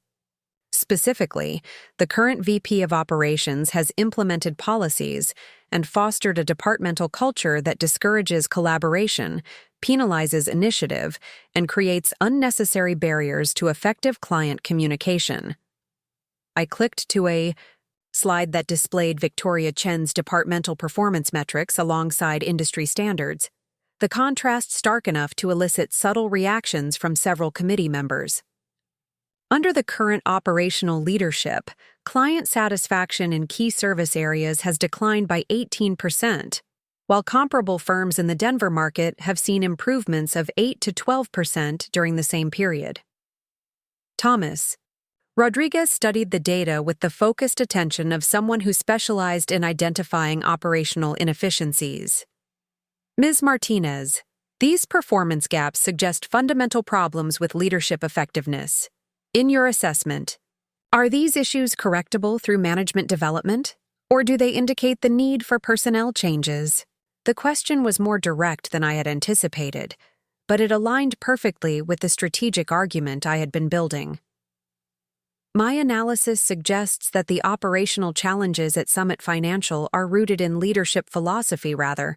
Specifically, the current VP of Operations has implemented policies and fostered a departmental culture that discourages collaboration, penalizes initiative, and creates unnecessary barriers to effective client communication. I clicked to a slide that displayed Victoria Chen's departmental performance metrics alongside industry standards, the contrast stark enough to elicit subtle reactions from several committee members. Under the current operational leadership, client satisfaction in key service areas has declined by 18%, while comparable firms in the Denver market have seen improvements of 8 to 12% during the same period. Thomas Rodriguez studied the data with the focused attention of someone who specialized in identifying operational inefficiencies. "Ms. Martinez, these performance gaps suggest fundamental problems with leadership effectiveness. In your assessment, are these issues correctable through management development, or do they indicate the need for personnel changes?" The question was more direct than I had anticipated, but it aligned perfectly with the strategic argument I had been building. My analysis suggests that the operational challenges at Summit Financial are rooted in leadership philosophy rather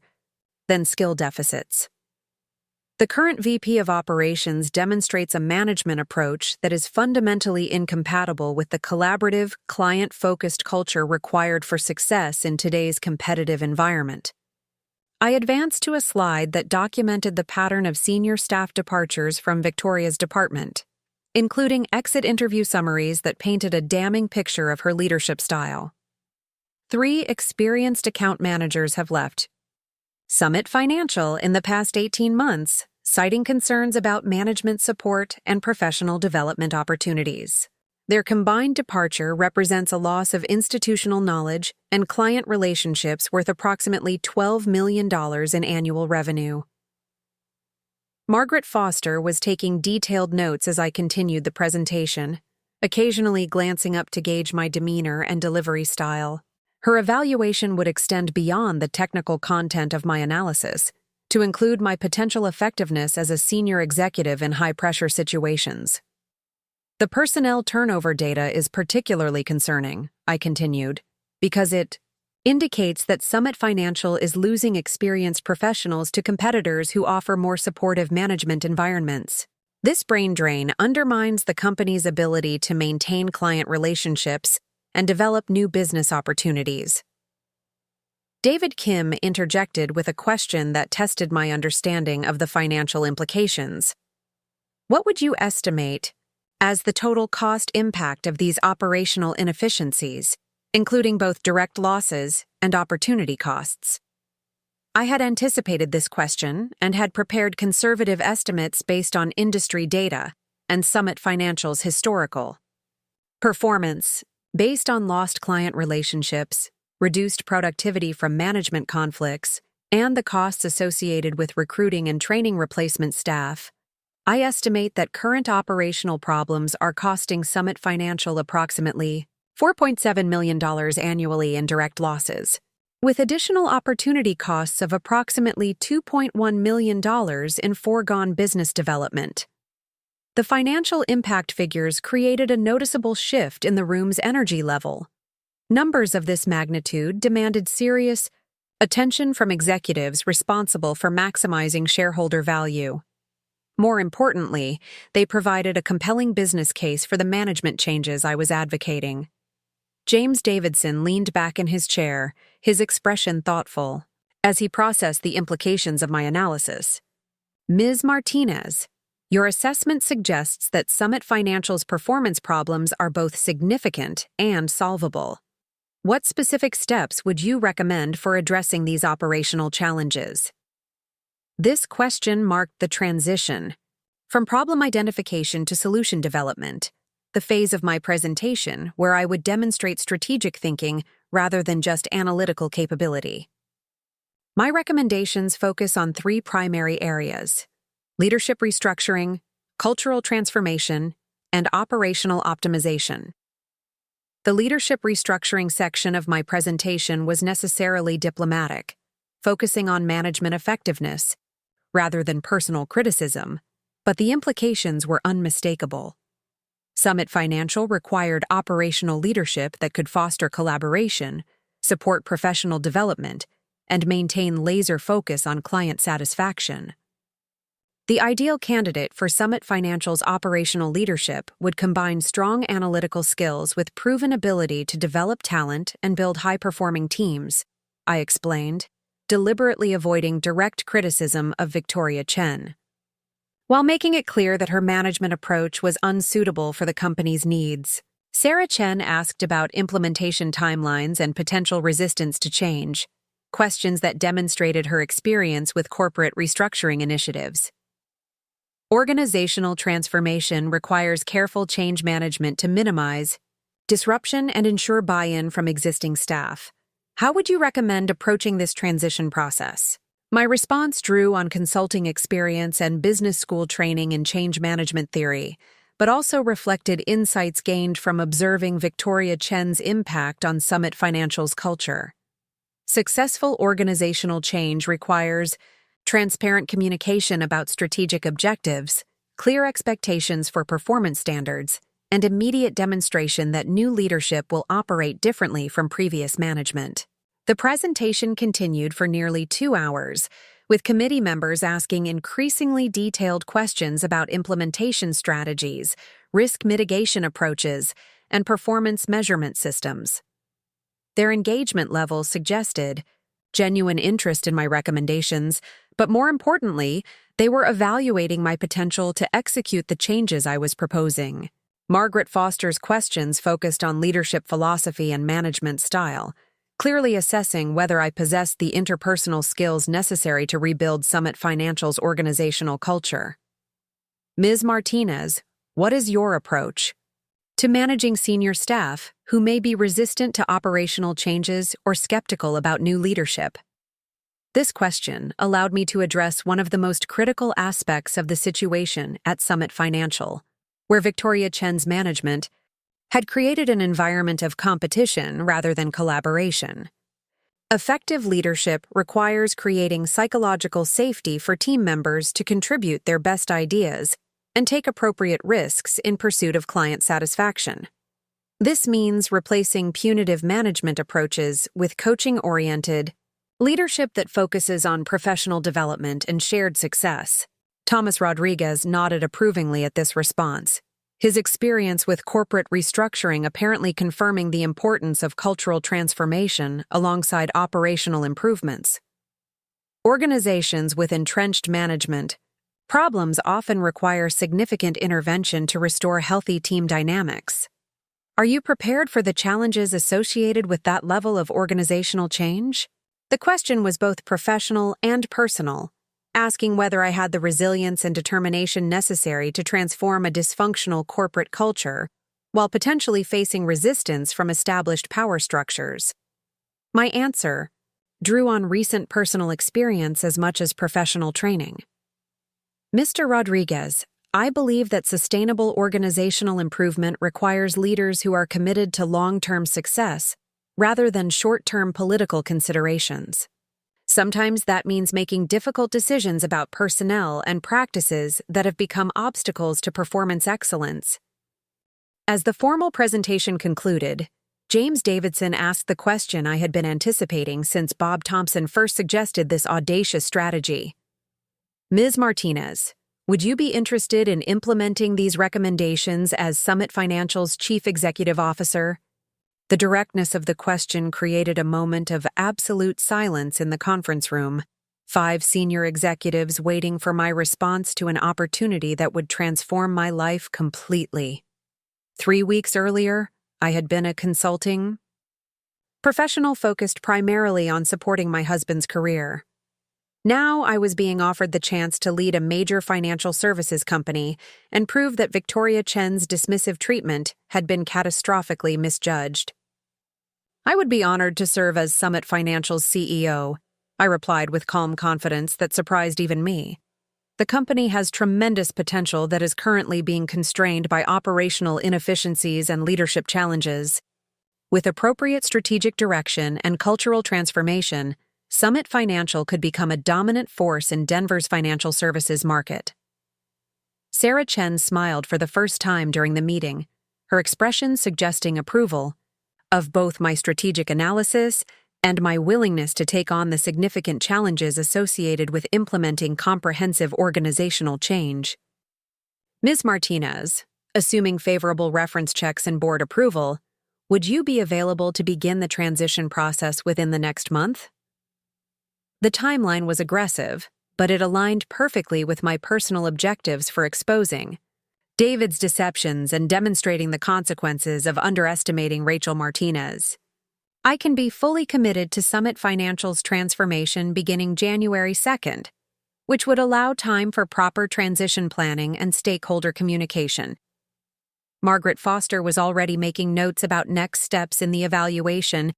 than skill deficits. The current VP of Operations demonstrates a management approach that is fundamentally incompatible with the collaborative, client-focused culture required for success in today's competitive environment. I advanced to a slide that documented the pattern of senior staff departures from Victoria's department, including exit interview summaries that painted a damning picture of her leadership style. 3 experienced account managers have left Summit Financial in the past 18 months, citing concerns about management support and professional development opportunities. Their combined departure represents a loss of institutional knowledge and client relationships worth approximately $12 million in annual revenue. Margaret Foster was taking detailed notes as I continued the presentation, occasionally glancing up to gauge my demeanor and delivery style. Her evaluation would extend beyond the technical content of my analysis to include my potential effectiveness as a senior executive in high-pressure situations. The personnel turnover data is particularly concerning, I continued, because it indicates that Summit Financial is losing experienced professionals to competitors who offer more supportive management environments. This brain drain undermines the company's ability to maintain client relationships and develop new business opportunities. David Kim interjected with a question that tested my understanding of the financial implications. What would you estimate as the total cost impact of these operational inefficiencies, including both direct losses and opportunity costs? I had anticipated this question and had prepared conservative estimates based on industry data and Summit Financial's historical performance. Based on lost client relationships, reduced productivity from management conflicts, and the costs associated with recruiting and training replacement staff, I estimate that current operational problems are costing Summit Financial approximately $4.7 million annually in direct losses, with additional opportunity costs of approximately $2.1 million in foregone business development. The financial impact figures created a noticeable shift in the room's energy level. Numbers of this magnitude demanded serious attention from executives responsible for maximizing shareholder value. More importantly, they provided a compelling business case for the management changes I was advocating. James Davidson leaned back in his chair, his expression thoughtful, as he processed the implications of my analysis. Ms. Martinez, your assessment suggests that Summit Financial's performance problems are both significant and solvable. What specific steps would you recommend for addressing these operational challenges? This question marked the transition from problem identification to solution development, the phase of my presentation where I would demonstrate strategic thinking rather than just analytical capability. My recommendations focus on 3 primary areas: leadership restructuring, cultural transformation, and operational optimization. The leadership restructuring section of my presentation was necessarily diplomatic, focusing on management effectiveness rather than personal criticism, but the implications were unmistakable. Summit Financial required operational leadership that could foster collaboration, support professional development, and maintain laser focus on client satisfaction. The ideal candidate for Summit Financial's operational leadership would combine strong analytical skills with proven ability to develop talent and build high-performing teams, I explained, deliberately avoiding direct criticism of Victoria Chen. While making it clear that her management approach was unsuitable for the company's needs, Sarah Chen asked about implementation timelines and potential resistance to change, questions that demonstrated her experience with corporate restructuring initiatives. Organizational transformation requires careful change management to minimize disruption and ensure buy-in from existing staff. How would you recommend approaching this transition process? My response drew on consulting experience and business school training in change management theory, but also reflected insights gained from observing Victoria Chen's impact on Summit Financial's culture. Successful organizational change requires transparent communication about strategic objectives, clear expectations for performance standards, and immediate demonstration that new leadership will operate differently from previous management. The presentation continued for nearly 2 hours, with committee members asking increasingly detailed questions about implementation strategies, risk mitigation approaches, and performance measurement systems. Their engagement levels suggested genuine interest in my recommendations, but more importantly, they were evaluating my potential to execute the changes I was proposing. Margaret Foster's questions focused on leadership philosophy and management style, clearly assessing whether I possessed the interpersonal skills necessary to rebuild Summit Financial's organizational culture. Ms. Martinez, what is your approach to managing senior staff who may be resistant to operational changes or skeptical about new leadership? This question allowed me to address one of the most critical aspects of the situation at Summit Financial, where Victoria Chen's management had created an environment of competition rather than collaboration. Effective leadership requires creating psychological safety for team members to contribute their best ideas and take appropriate risks in pursuit of client satisfaction. This means replacing punitive management approaches with coaching-oriented leadership that focuses on professional development and shared success. Thomas Rodriguez nodded approvingly at this response, his experience with corporate restructuring apparently confirming the importance of cultural transformation alongside operational improvements. Organizations with entrenched management problems often require significant intervention to restore healthy team dynamics. Are you prepared for the challenges associated with that level of organizational change? The question was both professional and personal, asking whether I had the resilience and determination necessary to transform a dysfunctional corporate culture while potentially facing resistance from established power structures. My answer drew on recent personal experience as much as professional training. Mr. Rodriguez, I believe that sustainable organizational improvement requires leaders who are committed to long-term success rather than short-term political considerations. Sometimes that means making difficult decisions about personnel and practices that have become obstacles to performance excellence. As the formal presentation concluded, James Davidson asked the question I had been anticipating since Bob Thompson first suggested this audacious strategy. Ms. Martinez, would you be interested in implementing these recommendations as Summit Financial's Chief Executive Officer? The directness of the question created a moment of absolute silence in the conference room, 5 senior executives waiting for my response to an opportunity that would transform my life completely. 3 weeks earlier, I had been a consulting professional focused primarily on supporting my husband's career. Now I was being offered the chance to lead a major financial services company and prove that Victoria Chen's dismissive treatment had been catastrophically misjudged. I would be honored to serve as Summit Financial's CEO, I replied with calm confidence that surprised even me. The company has tremendous potential that is currently being constrained by operational inefficiencies and leadership challenges. With appropriate strategic direction and cultural transformation, Summit Financial could become a dominant force in Denver's financial services market. Sarah Chen smiled for the first time during the meeting, her expression suggesting approval of both my strategic analysis and my willingness to take on the significant challenges associated with implementing comprehensive organizational change. Ms. Martinez, assuming favorable reference checks and board approval, would you be available to begin the transition process within the next month? The timeline was aggressive, but it aligned perfectly with my personal objectives for exposing David's deceptions and demonstrating the consequences of underestimating Rachel Martinez. I can be fully committed to Summit Financial's transformation beginning January 2nd, which would allow time for proper transition planning and stakeholder communication. Margaret Foster was already making notes about next steps in the evaluation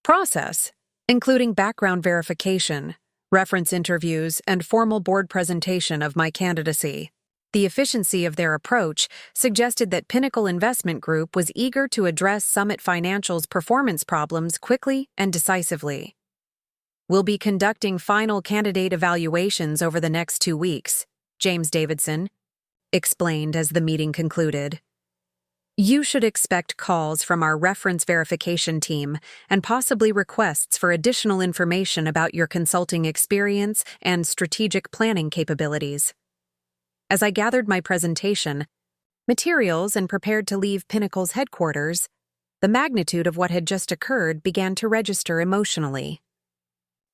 process, including background verification, reference interviews, and formal board presentation of my candidacy. The efficiency of their approach suggested that Pinnacle Investment Group was eager to address Summit Financial's performance problems quickly and decisively. We'll be conducting final candidate evaluations over the next 2 weeks, James Davidson explained as the meeting concluded. You should expect calls from our reference verification team and possibly requests for additional information about your consulting experience and strategic planning capabilities. As I gathered my presentation, materials, and prepared to leave Pinnacle's headquarters, the magnitude of what had just occurred began to register emotionally.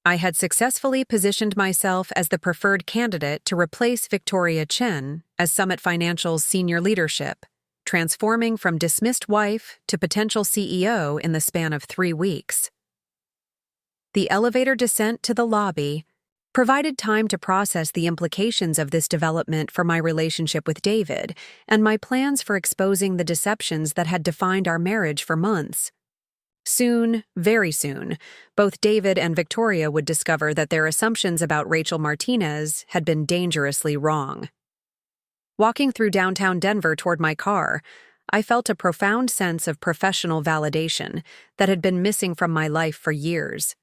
I had successfully positioned myself as the preferred candidate to replace Victoria Chen as Summit Financial's senior leadership, transforming from dismissed wife to potential CEO in the span of 3 weeks. The elevator descent to the lobby provided time to process the implications of this development for my relationship with David and my plans for exposing the deceptions that had defined our marriage for months. Soon, very soon, both David and Victoria would discover that their assumptions about Rachel Martinez had been dangerously wrong. Walking through downtown Denver toward my car, I felt a profound sense of professional validation that had been missing from my life for years.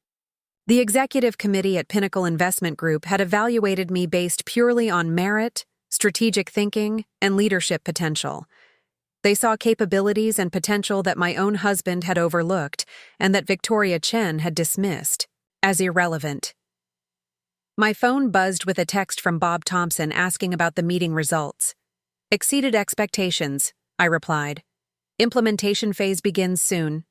The executive committee at Pinnacle Investment Group had evaluated me based purely on merit, strategic thinking, and leadership potential. They saw capabilities and potential that my own husband had overlooked and that Victoria Chen had dismissed as irrelevant. My phone buzzed with a text from Bob Thompson asking about the meeting results. "Exceeded expectations," I replied. "Implementation phase begins soon."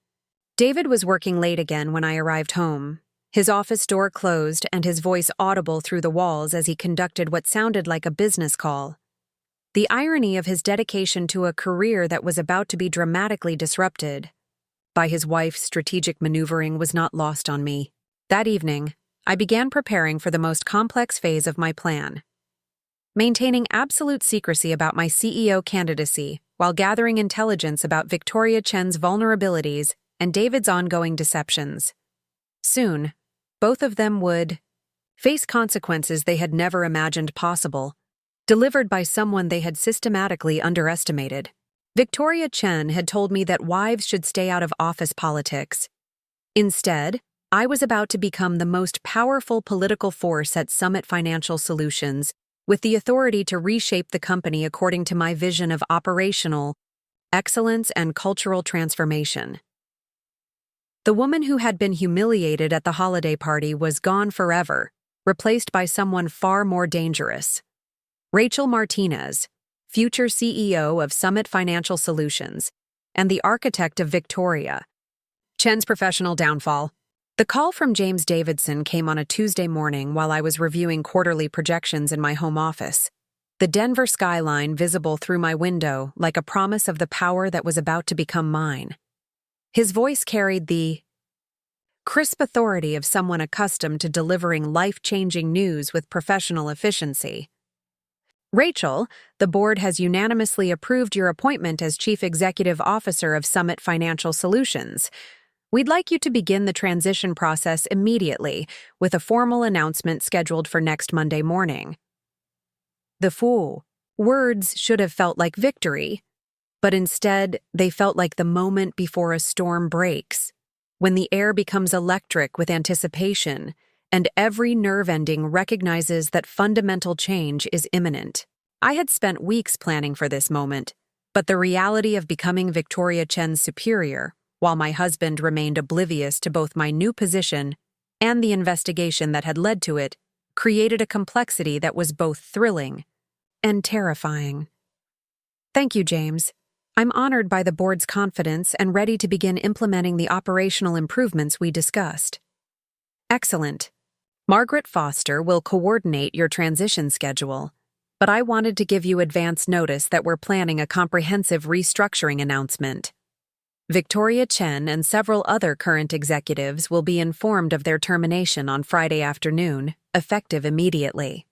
David was working late again when I arrived home, his office door closed and his voice audible through the walls as he conducted what sounded like a business call. The irony of his dedication to a career that was about to be dramatically disrupted by his wife's strategic maneuvering was not lost on me. That evening, I began preparing for the most complex phase of my plan. Maintaining absolute secrecy about my CEO candidacy while gathering intelligence about Victoria Chen's vulnerabilities and David's ongoing deceptions. Soon, both of them would face consequences they had never imagined possible, delivered by someone they had systematically underestimated. Victoria Chen had told me that wives should stay out of office politics. Instead, I was about to become the most powerful political force at Summit Financial Solutions, with the authority to reshape the company according to my vision of operational excellence and cultural transformation. The woman who had been humiliated at the holiday party was gone forever, replaced by someone far more dangerous. Rachel Martinez, future CEO of Summit Financial Solutions, and the architect of Victoria Chen's professional downfall. The call from James Davidson came on a Tuesday morning while I was reviewing quarterly projections in my home office, the Denver skyline visible through my window like a promise of the power that was about to become mine. His voice carried the crisp authority of someone accustomed to delivering life-changing news with professional efficiency. "Rachel, the board has unanimously approved your appointment as Chief Executive Officer of Summit Financial Solutions. We'd like you to begin the transition process immediately, with a formal announcement scheduled for next Monday morning." The words should have felt like victory, but instead they felt like the moment before a storm breaks, when the air becomes electric with anticipation, and every nerve ending recognizes that fundamental change is imminent. I had spent weeks planning for this moment, but the reality of becoming Victoria Chen's superior, while my husband remained oblivious to both my new position and the investigation that had led to it, created a complexity that was both thrilling and terrifying. "Thank you, James. I'm honored by the board's confidence and ready to begin implementing the operational improvements we discussed." "Excellent. Margaret Foster will coordinate your transition schedule, but I wanted to give you advance notice that we're planning a comprehensive restructuring announcement. Victoria Chen and several other current executives will be informed of their termination on Friday afternoon, effective immediately.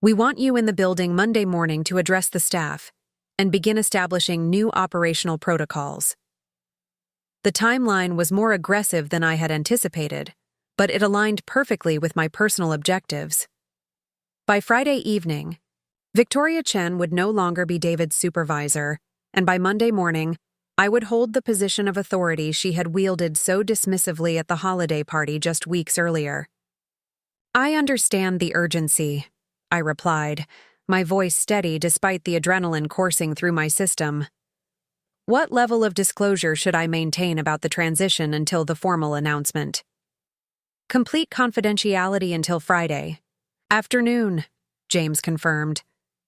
We want you in the building Monday morning to address the staff and begin establishing new operational protocols." The timeline was more aggressive than I had anticipated, but it aligned perfectly with my personal objectives. By Friday evening, Victoria Chen would no longer be David's supervisor, and by Monday morning, I would hold the position of authority she had wielded so dismissively at the holiday party just weeks earlier. "I understand the urgency," I replied, my voice steady despite the adrenaline coursing through my system. What level of disclosure should I maintain about the transition until the formal announcement? Complete confidentiality until Friday. Afternoon, James confirmed.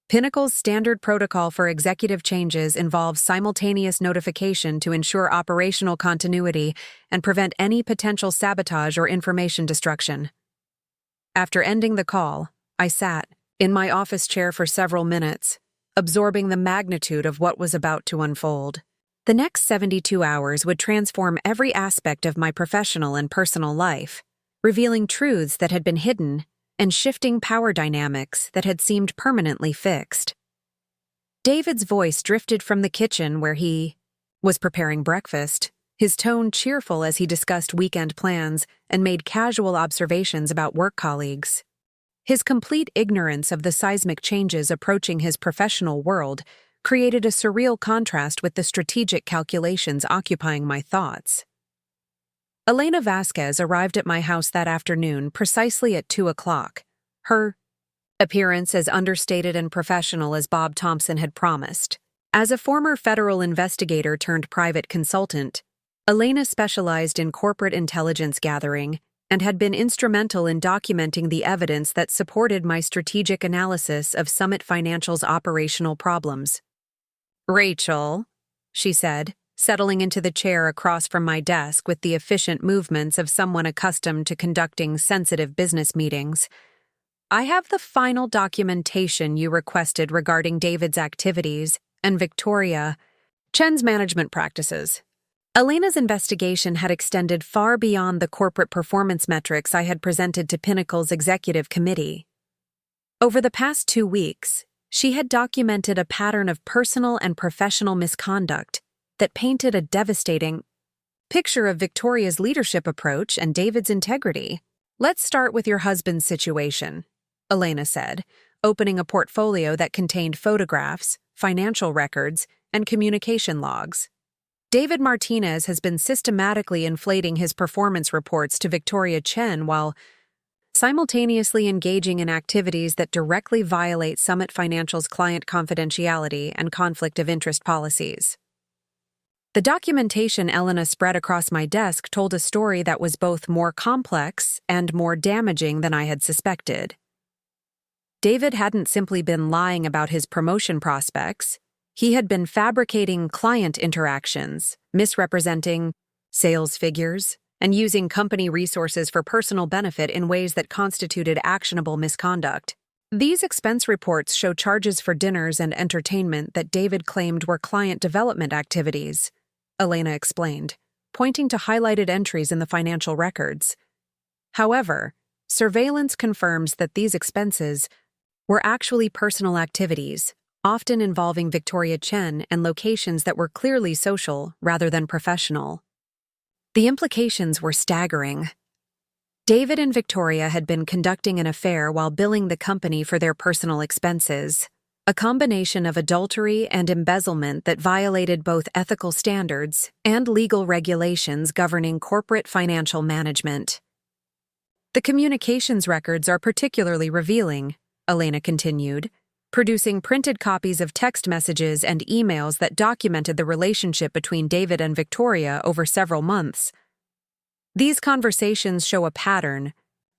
Pinnacle's standard protocol for executive changes involves simultaneous notification to ensure operational continuity and prevent any potential sabotage or information destruction. After ending the call, I sat in my office chair for several minutes, absorbing the magnitude of what was about to unfold. The next 72 hours would transform every aspect of my professional and personal life, revealing truths that had been hidden and shifting power dynamics that had seemed permanently fixed. David's voice drifted from the kitchen where he was preparing breakfast, his tone cheerful as he discussed weekend plans and made casual observations about work colleagues. His complete ignorance of the seismic changes approaching his professional world created a surreal contrast with the strategic calculations occupying my thoughts. Elena Vasquez arrived at my house that afternoon precisely at 2 o'clock. Her appearance as understated and professional as Bob Thompson had promised. As a former federal investigator turned private consultant, Elena specialized in corporate intelligence gathering and had been instrumental in documenting the evidence that supported my strategic analysis of Summit Financial's operational problems. "Rachel," she said, settling into the chair across from my desk with the efficient movements of someone accustomed to conducting sensitive business meetings. "I have the final documentation you requested regarding David's activities and Victoria Chen's management practices." Elena's investigation had extended far beyond the corporate performance metrics I had presented to Pinnacle's executive committee. Over the past 2 weeks, she had documented a pattern of personal and professional misconduct that painted a devastating picture of Victoria's leadership approach and David's integrity. "Let's start with your husband's situation," Elena said, opening a portfolio that contained photographs, financial records, and communication logs. "David Martinez has been systematically inflating his performance reports to Victoria Chen while simultaneously engaging in activities that directly violate Summit Financial's client confidentiality and conflict of interest policies." The documentation Elena spread across my desk told a story that was both more complex and more damaging than I had suspected. David hadn't simply been lying about his promotion prospects. He had been fabricating client interactions, misrepresenting sales figures, and using company resources for personal benefit in ways that constituted actionable misconduct. These expense reports show charges for dinners and entertainment that David claimed were client development activities, Elena explained, pointing to highlighted entries in the financial records. However, surveillance confirms that these expenses were actually personal activities, often involving Victoria Chen and locations that were clearly social rather than professional. The implications were staggering. David and Victoria had been conducting an affair while billing the company for their personal expenses, a combination of adultery and embezzlement that violated both ethical standards and legal regulations governing corporate financial management. "The communications records are particularly revealing," Elena continued, producing printed copies of text messages and emails that documented the relationship between David and Victoria over several months. "These conversations show a pattern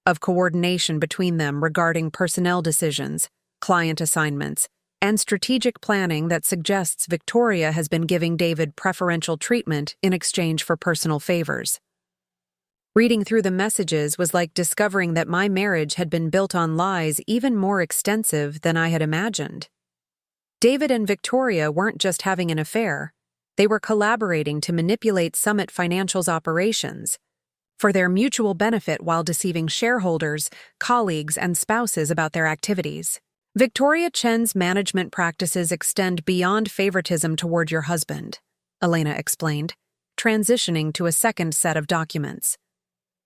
of coordination between them regarding personnel decisions, client assignments, and strategic planning that suggests Victoria has been giving David preferential treatment in exchange for personal favors." Reading through the messages was like discovering that my marriage had been built on lies even more extensive than I had imagined. David and Victoria weren't just having an affair. They were collaborating to manipulate Summit Financial's operations for their mutual benefit while deceiving shareholders, colleagues, and spouses about their activities. "Victoria Chen's management practices extend beyond favoritism toward your husband," Elena explained, transitioning to a second set of documents.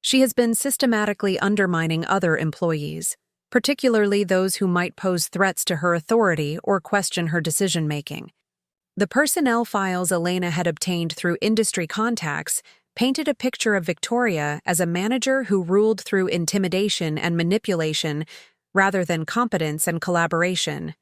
"She has been systematically undermining other employees, particularly those who might pose threats to her authority or question her decision-making." The personnel files Elena had obtained through industry contacts painted a picture of Victoria as a manager who ruled through intimidation and manipulation rather than competence and collaboration.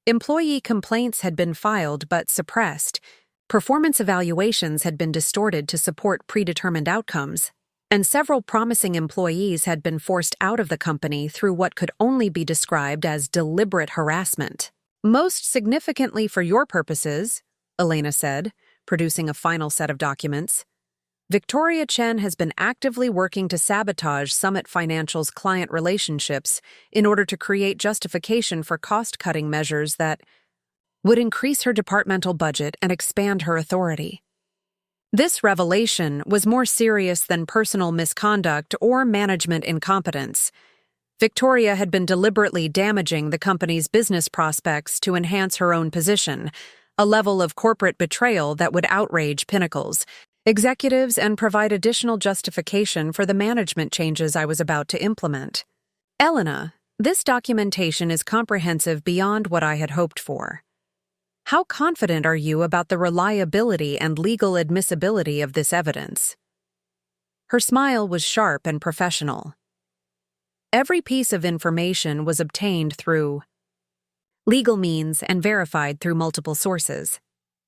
Employee complaints had been filed but suppressed, Performance evaluations had been distorted to support predetermined outcomes, and several promising employees had been forced out of the company through what could only be described as deliberate harassment. Most significantly for your purposes, Elena said, producing a final set of documents, Victoria Chen has been actively working to sabotage Summit Financial's client relationships in order to create justification for cost-cutting measures that would increase her departmental budget and expand her authority. This revelation was more serious than personal misconduct or management incompetence. Victoria had been deliberately damaging the company's business prospects to enhance her own position, a level of corporate betrayal that would outrage Pinnacle's executives and provide additional justification for the management changes I was about to implement. Elena, this documentation is comprehensive beyond what I had hoped for. How confident are you about the reliability and legal admissibility of this evidence? Her smile was sharp and professional. Every piece of information was obtained through legal means and verified through multiple sources.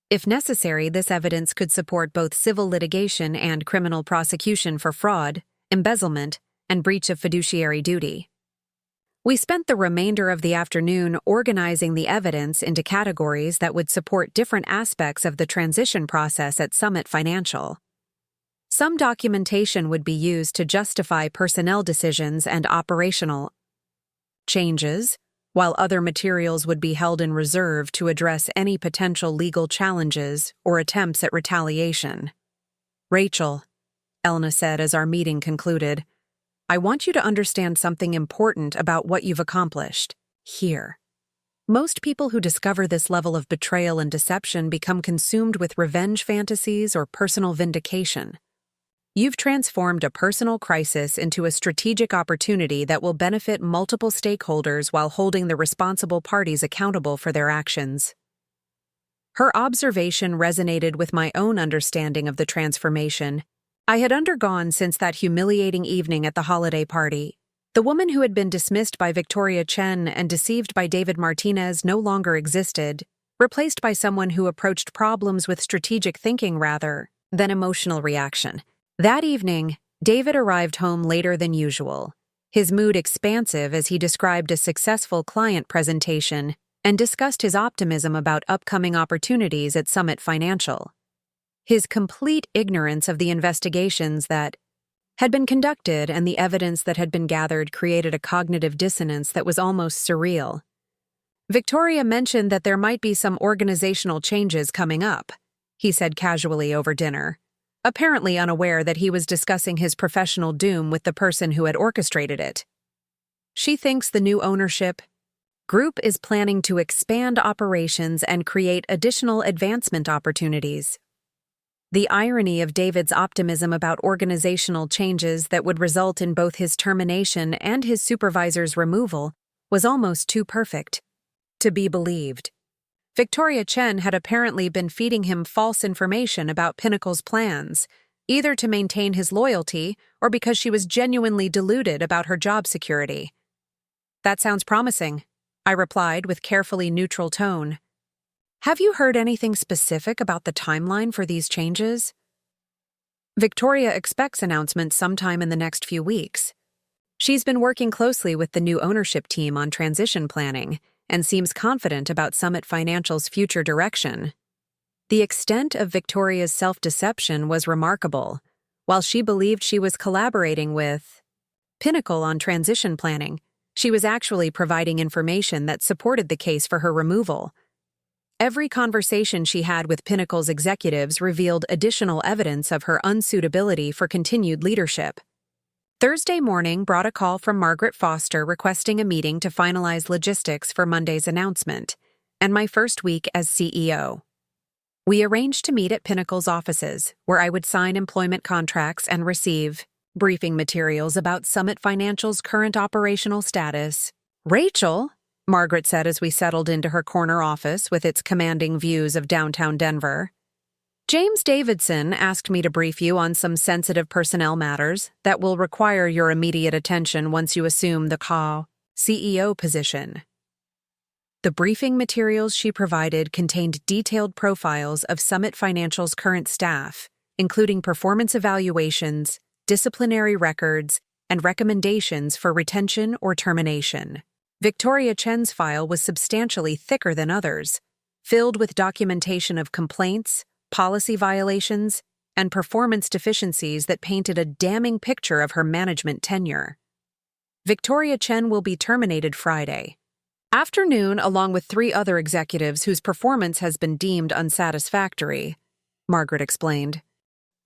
If necessary, this evidence could support both civil litigation and criminal prosecution for fraud, embezzlement, and breach of fiduciary duty. We spent the remainder of the afternoon organizing the evidence into categories that would support different aspects of the transition process at Summit Financial. Some documentation would be used to justify personnel decisions and operational changes, while other materials would be held in reserve to address any potential legal challenges or attempts at retaliation. Rachel, Elena said as our meeting concluded, I want you to understand something important about what you've accomplished here. Most people who discover this level of betrayal and deception become consumed with revenge fantasies or personal vindication. You've transformed a personal crisis into a strategic opportunity that will benefit multiple stakeholders while holding the responsible parties accountable for their actions. Her observation resonated with my own understanding of the transformation I had undergone since that humiliating evening at the holiday party. The woman who had been dismissed by Victoria Chen and deceived by David Martinez no longer existed, replaced by someone who approached problems with strategic thinking rather than emotional reaction. That evening, David arrived home later than usual, his mood expansive as he described a successful client presentation and discussed his optimism about upcoming opportunities at Summit Financial. His complete ignorance of the investigations that had been conducted and the evidence that had been gathered created a cognitive dissonance that was almost surreal. Victoria mentioned that there might be some organizational changes coming up, he said casually over dinner, apparently unaware that he was discussing his professional doom with the person who had orchestrated it. She thinks the new ownership group is planning to expand operations and create additional advancement opportunities. The irony of David's optimism about organizational changes that would result in both his termination and his supervisor's removal was almost too perfect to be believed. Victoria Chen had apparently been feeding him false information about Pinnacle's plans, either to maintain his loyalty or because she was genuinely deluded about her job security. That sounds promising, I replied with carefully neutral tone. Have you heard anything specific about the timeline for these changes? Victoria expects announcements sometime in the next few weeks. She's been working closely with the new ownership team on transition planning and seems confident about Summit Financial's future direction. The extent of Victoria's self-deception was remarkable. While she believed she was collaborating with Pinnacle on transition planning, she was actually providing information that supported the case for her removal. Every conversation she had with Pinnacle's executives revealed additional evidence of her unsuitability for continued leadership. Thursday morning brought a call from Margaret Foster requesting a meeting to finalize logistics for Monday's announcement, and my first week as CEO. We arranged to meet at Pinnacle's offices, where I would sign employment contracts and receive briefing materials about Summit Financial's current operational status. Rachel, Margaret said as we settled into her corner office with its commanding views of downtown Denver, James Davidson asked me to brief you on some sensitive personnel matters that will require your immediate attention once you assume the CEO position. The briefing materials she provided contained detailed profiles of Summit Financial's current staff, including performance evaluations, disciplinary records, and recommendations for retention or termination. Victoria Chen's file was substantially thicker than others, filled with documentation of complaints, policy violations, and performance deficiencies that painted a damning picture of her management tenure. Victoria Chen will be terminated Friday afternoon along with 3 other executives whose performance has been deemed unsatisfactory, Margaret explained.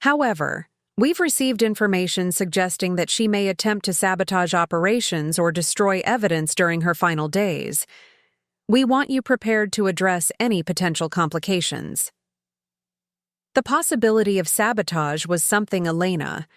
However, we've received information suggesting that she may attempt to sabotage operations or destroy evidence during her final days. We want you prepared to address any potential complications. The possibility of sabotage was something Elena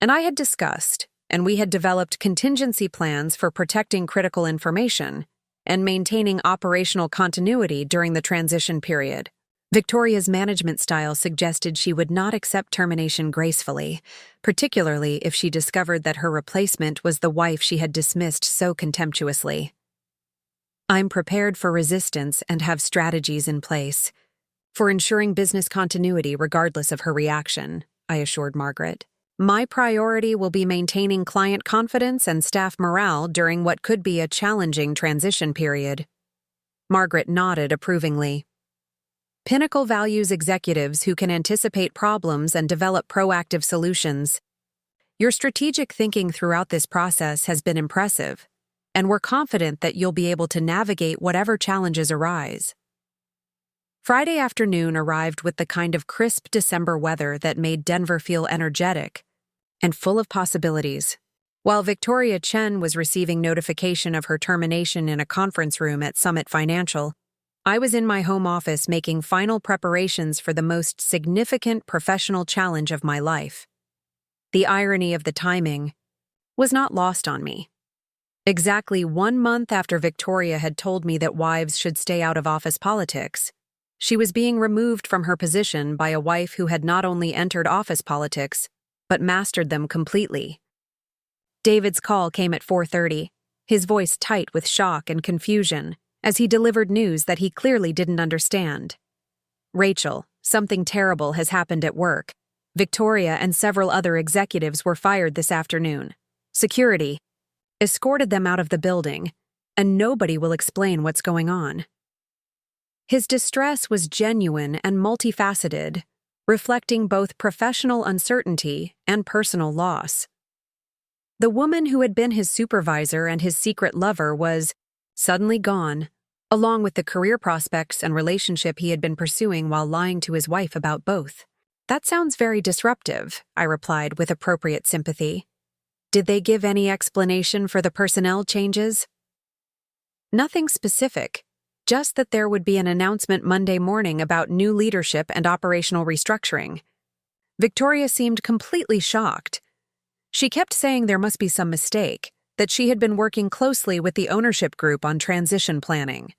and I had discussed, and we had developed contingency plans for protecting critical information and maintaining operational continuity during the transition period. Victoria's management style suggested she would not accept termination gracefully, particularly if she discovered that her replacement was the wife she had dismissed so contemptuously. I'm prepared for resistance and have strategies in place for ensuring business continuity regardless of her reaction, I assured Margaret. My priority will be maintaining client confidence and staff morale during what could be a challenging transition period. Margaret nodded approvingly. Pinnacle values executives who can anticipate problems and develop proactive solutions. Your strategic thinking throughout this process has been impressive, and we're confident that you'll be able to navigate whatever challenges arise. Friday afternoon arrived with the kind of crisp December weather that made Denver feel energetic and full of possibilities. While Victoria Chen was receiving notification of her termination in a conference room at Summit Financial, I was in my home office making final preparations for the most significant professional challenge of my life. The irony of the timing was not lost on me. Exactly 1 month after Victoria had told me that wives should stay out of office politics, she was being removed from her position by a wife who had not only entered office politics, but mastered them completely. David's call came at 4:30, his voice tight with shock and confusion, as he delivered news that he clearly didn't understand. Rachel, something terrible has happened at work. Victoria and several other executives were fired this afternoon. Security escorted them out of the building, and nobody will explain what's going on. His distress was genuine and multifaceted, reflecting both professional uncertainty and personal loss. The woman who had been his supervisor and his secret lover was suddenly gone, along with the career prospects and relationship he had been pursuing while lying to his wife about both. That sounds very disruptive, I replied with appropriate sympathy. Did they give any explanation for the personnel changes? Nothing specific. Just that there would be an announcement Monday morning about new leadership and operational restructuring. Victoria seemed completely shocked. She kept saying there must be some mistake, that she had been working closely with the ownership group on transition planning.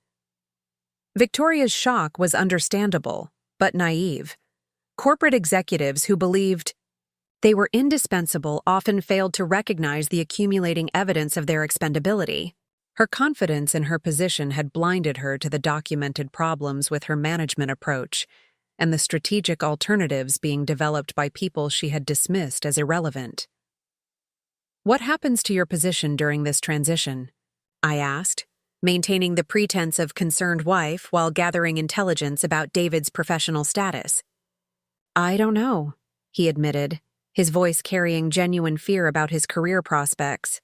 Victoria's shock was understandable, but naive. Corporate executives who believed they were indispensable often failed to recognize the accumulating evidence of their expendability. Her confidence in her position had blinded her to the documented problems with her management approach and the strategic alternatives being developed by people she had dismissed as irrelevant. What happens to your position during this transition? I asked, maintaining the pretense of concerned wife while gathering intelligence about David's professional status. I don't know, he admitted, his voice carrying genuine fear about his career prospects.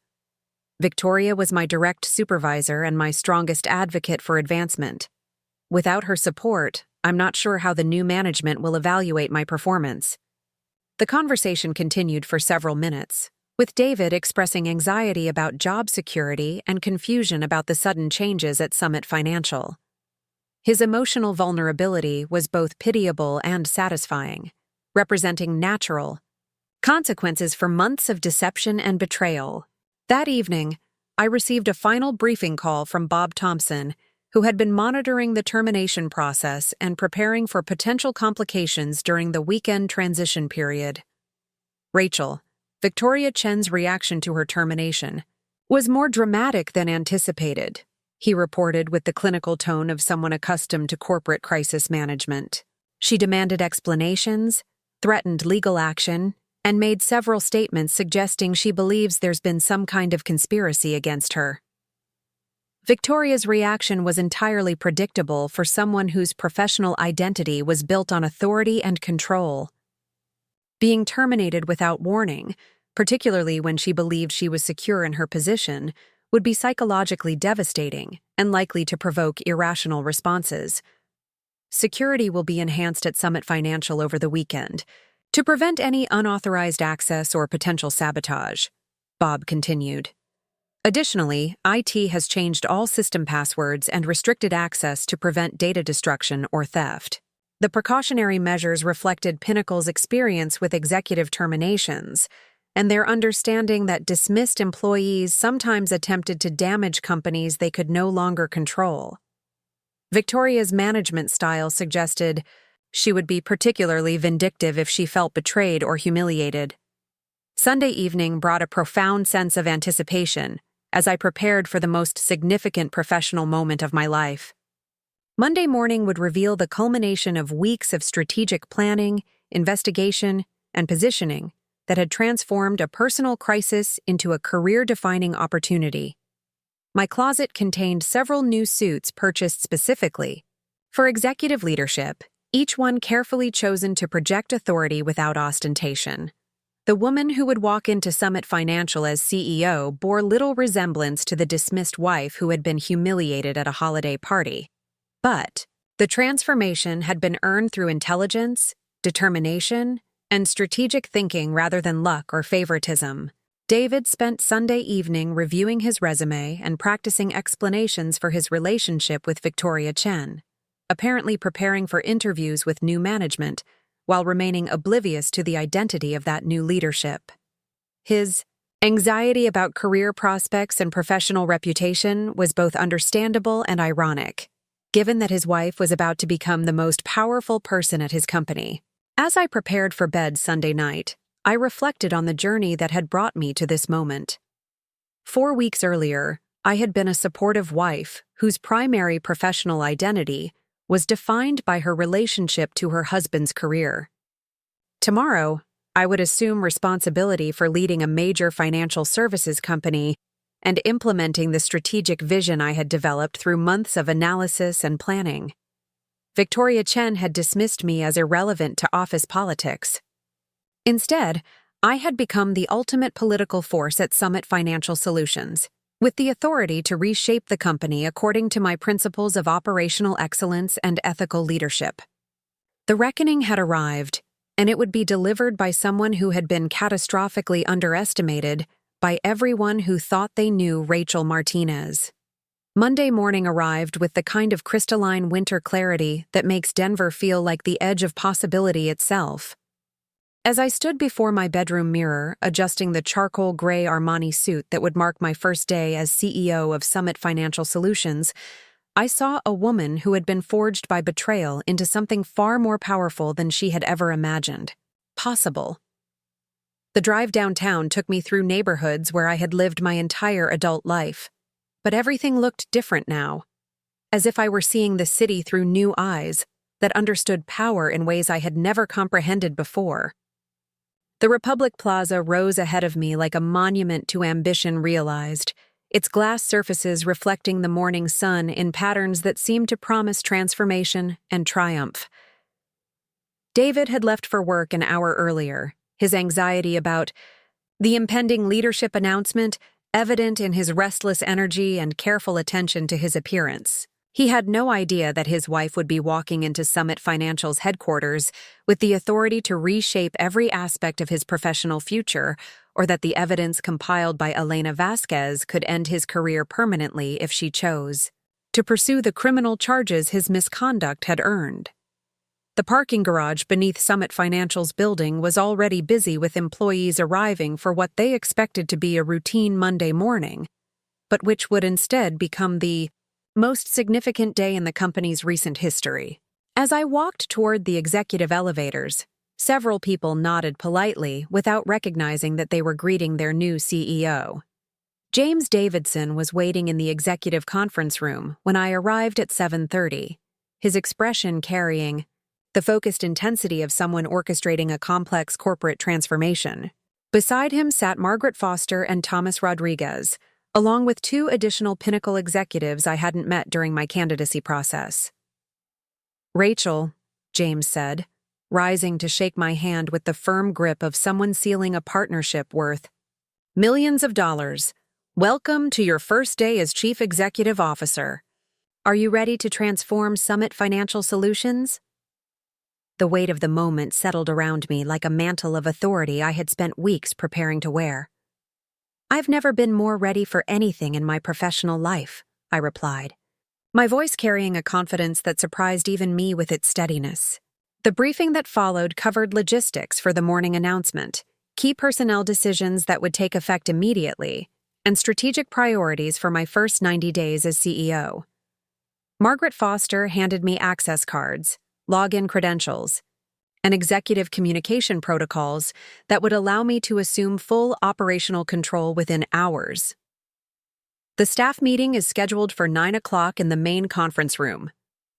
Victoria was my direct supervisor and my strongest advocate for advancement. Without her support, I'm not sure how the new management will evaluate my performance. The conversation continued for several minutes, with David expressing anxiety about job security and confusion about the sudden changes at Summit Financial. His emotional vulnerability was both pitiable and satisfying, representing natural consequences for months of deception and betrayal. That evening, I received a final briefing call from Bob Thompson, who had been monitoring the termination process and preparing for potential complications during the weekend transition period. Rachel, Victoria Chen's reaction to her termination, was more dramatic than anticipated, he reported with the clinical tone of someone accustomed to corporate crisis management. She demanded explanations, threatened legal action, and made several statements suggesting she believes there's been some kind of conspiracy against her. Victoria's reaction was entirely predictable for someone whose professional identity was built on authority and control. Being terminated without warning, particularly when she believed she was secure in her position, would be psychologically devastating and likely to provoke irrational responses. Security will be enhanced at Summit Financial over the weekend to prevent any unauthorized access or potential sabotage, Bob continued. Additionally, IT has changed all system passwords and restricted access to prevent data destruction or theft. The precautionary measures reflected Pinnacle's experience with executive terminations and their understanding that dismissed employees sometimes attempted to damage companies they could no longer control. Victoria's management style suggested she would be particularly vindictive if she felt betrayed or humiliated. Sunday evening brought a profound sense of anticipation as I prepared for the most significant professional moment of my life. Monday morning would reveal the culmination of weeks of strategic planning, investigation, and positioning that had transformed a personal crisis into a career-defining opportunity. My closet contained several new suits purchased specifically for executive leadership, each one carefully chosen to project authority without ostentation. The woman who would walk into Summit Financial as CEO bore little resemblance to the dismissed wife who had been humiliated at a holiday party. But the transformation had been earned through intelligence, determination, and strategic thinking rather than luck or favoritism. David spent Sunday evening reviewing his resume and practicing explanations for his relationship with Victoria Chen, apparently preparing for interviews with new management, while remaining oblivious to the identity of that new leadership. His anxiety about career prospects and professional reputation was both understandable and ironic, given that his wife was about to become the most powerful person at his company. As I prepared for bed Sunday night, I reflected on the journey that had brought me to this moment. 4 weeks earlier, I had been a supportive wife whose primary professional identity was defined by her relationship to her husband's career. Tomorrow, I would assume responsibility for leading a major financial services company and implementing the strategic vision I had developed through months of analysis and planning. Victoria Chen had dismissed me as irrelevant to office politics. Instead, I had become the ultimate political force at Summit Financial Solutions, with the authority to reshape the company according to my principles of operational excellence and ethical leadership. The reckoning had arrived, and it would be delivered by someone who had been catastrophically underestimated by everyone who thought they knew Rachel Martinez. Monday morning arrived with the kind of crystalline winter clarity that makes Denver feel like the edge of possibility itself. As I stood before my bedroom mirror, adjusting the charcoal gray Armani suit that would mark my first day as CEO of Summit Financial Solutions, I saw a woman who had been forged by betrayal into something far more powerful than she had ever imagined possible. The drive downtown took me through neighborhoods where I had lived my entire adult life, but everything looked different now, as if I were seeing the city through new eyes that understood power in ways I had never comprehended before. The Republic Plaza rose ahead of me like a monument to ambition realized, its glass surfaces reflecting the morning sun in patterns that seemed to promise transformation and triumph. David had left for work an hour earlier, his anxiety about the impending leadership announcement evident in his restless energy and careful attention to his appearance. He had no idea that his wife would be walking into Summit Financial's headquarters with the authority to reshape every aspect of his professional future, or that the evidence compiled by Elena Vasquez could end his career permanently if she chose to pursue the criminal charges his misconduct had earned. The parking garage beneath Summit Financial's building was already busy with employees arriving for what they expected to be a routine Monday morning, but which would instead become the most significant day in the company's recent history. As I walked toward the executive elevators, several people nodded politely without recognizing that they were greeting their new CEO. James Davidson was waiting in the executive conference room when I arrived at 7:30, his expression carrying the focused intensity of someone orchestrating a complex corporate transformation. Beside him sat Margaret Foster and Thomas Rodriguez, along with two additional Pinnacle executives I hadn't met during my candidacy process. "Rachel," James said, rising to shake my hand with the firm grip of someone sealing a partnership worth millions of dollars. "Welcome to your first day as Chief Executive Officer. Are you ready to transform Summit Financial Solutions?" The weight of the moment settled around me like a mantle of authority I had spent weeks preparing to wear. "I've never been more ready for anything in my professional life," I replied, my voice carrying a confidence that surprised even me with its steadiness. The briefing that followed covered logistics for the morning announcement, key personnel decisions that would take effect immediately, and strategic priorities for my first 90 days as CEO. Margaret Foster handed me access cards, login credentials, and executive communication protocols that would allow me to assume full operational control within hours. "The staff meeting is scheduled for 9 o'clock in the main conference room,"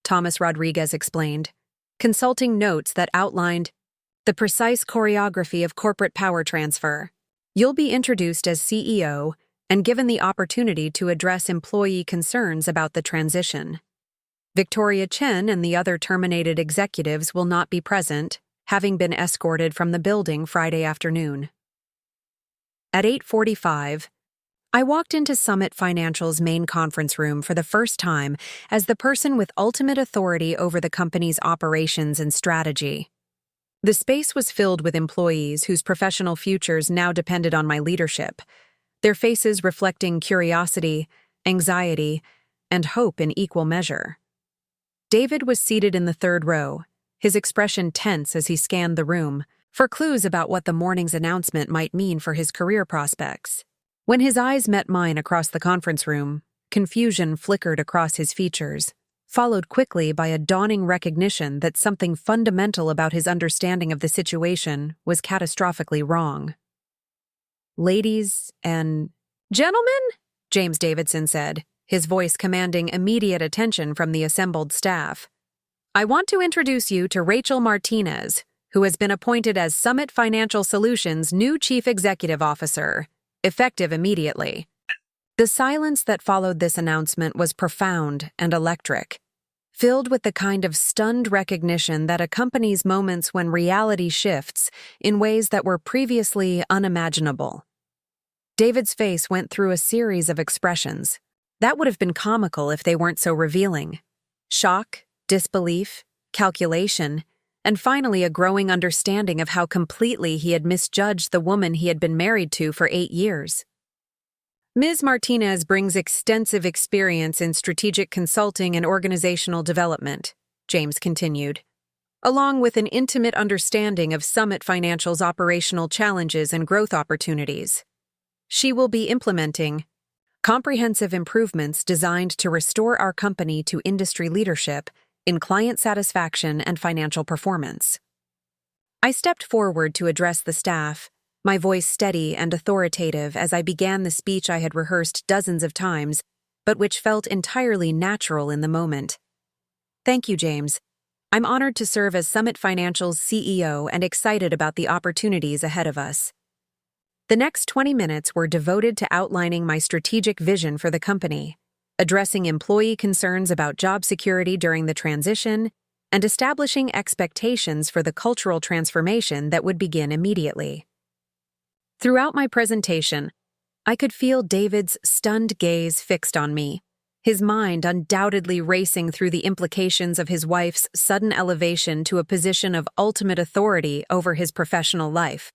Thomas Rodriguez explained, consulting notes that outlined the precise choreography of corporate power transfer. "You'll be introduced as CEO and given the opportunity to address employee concerns about the transition. Victoria Chen and the other terminated executives will not be present, having been escorted from the building Friday afternoon." At 8:45, I walked into Summit Financial's main conference room for the first time as the person with ultimate authority over the company's operations and strategy. The space was filled with employees whose professional futures now depended on my leadership, their faces reflecting curiosity, anxiety, and hope in equal measure. David was seated in the third row, his expression tense as he scanned the room for clues about what the morning's announcement might mean for his career prospects. When his eyes met mine across the conference room, confusion flickered across his features, followed quickly by a dawning recognition that something fundamental about his understanding of the situation was catastrophically wrong. "Ladies and gentlemen," James Davidson said, his voice commanding immediate attention from the assembled staff, "I want to introduce you to Rachel Martinez, who has been appointed as Summit Financial Solutions' new Chief Executive Officer, effective immediately." The silence that followed this announcement was profound and electric, filled with the kind of stunned recognition that accompanies moments when reality shifts in ways that were previously unimaginable. David's face went through a series of expressions that would have been comical if they weren't so revealing: shock, disbelief, calculation, and finally a growing understanding of how completely he had misjudged the woman he had been married to for 8 years. "Ms. Martinez brings extensive experience in strategic consulting and organizational development," James continued, "along with an intimate understanding of Summit Financial's operational challenges and growth opportunities. She will be implementing comprehensive improvements designed to restore our company to industry leadership in client satisfaction and financial performance." I stepped forward to address the staff, my voice steady and authoritative as I began the speech I had rehearsed dozens of times, but which felt entirely natural in the moment. "Thank you, James. I'm honored to serve as Summit Financial's CEO and excited about the opportunities ahead of us." The next 20 minutes were devoted to outlining my strategic vision for the company, addressing employee concerns about job security during the transition, and establishing expectations for the cultural transformation that would begin immediately. Throughout my presentation, I could feel David's stunned gaze fixed on me, his mind undoubtedly racing through the implications of his wife's sudden elevation to a position of ultimate authority over his professional life.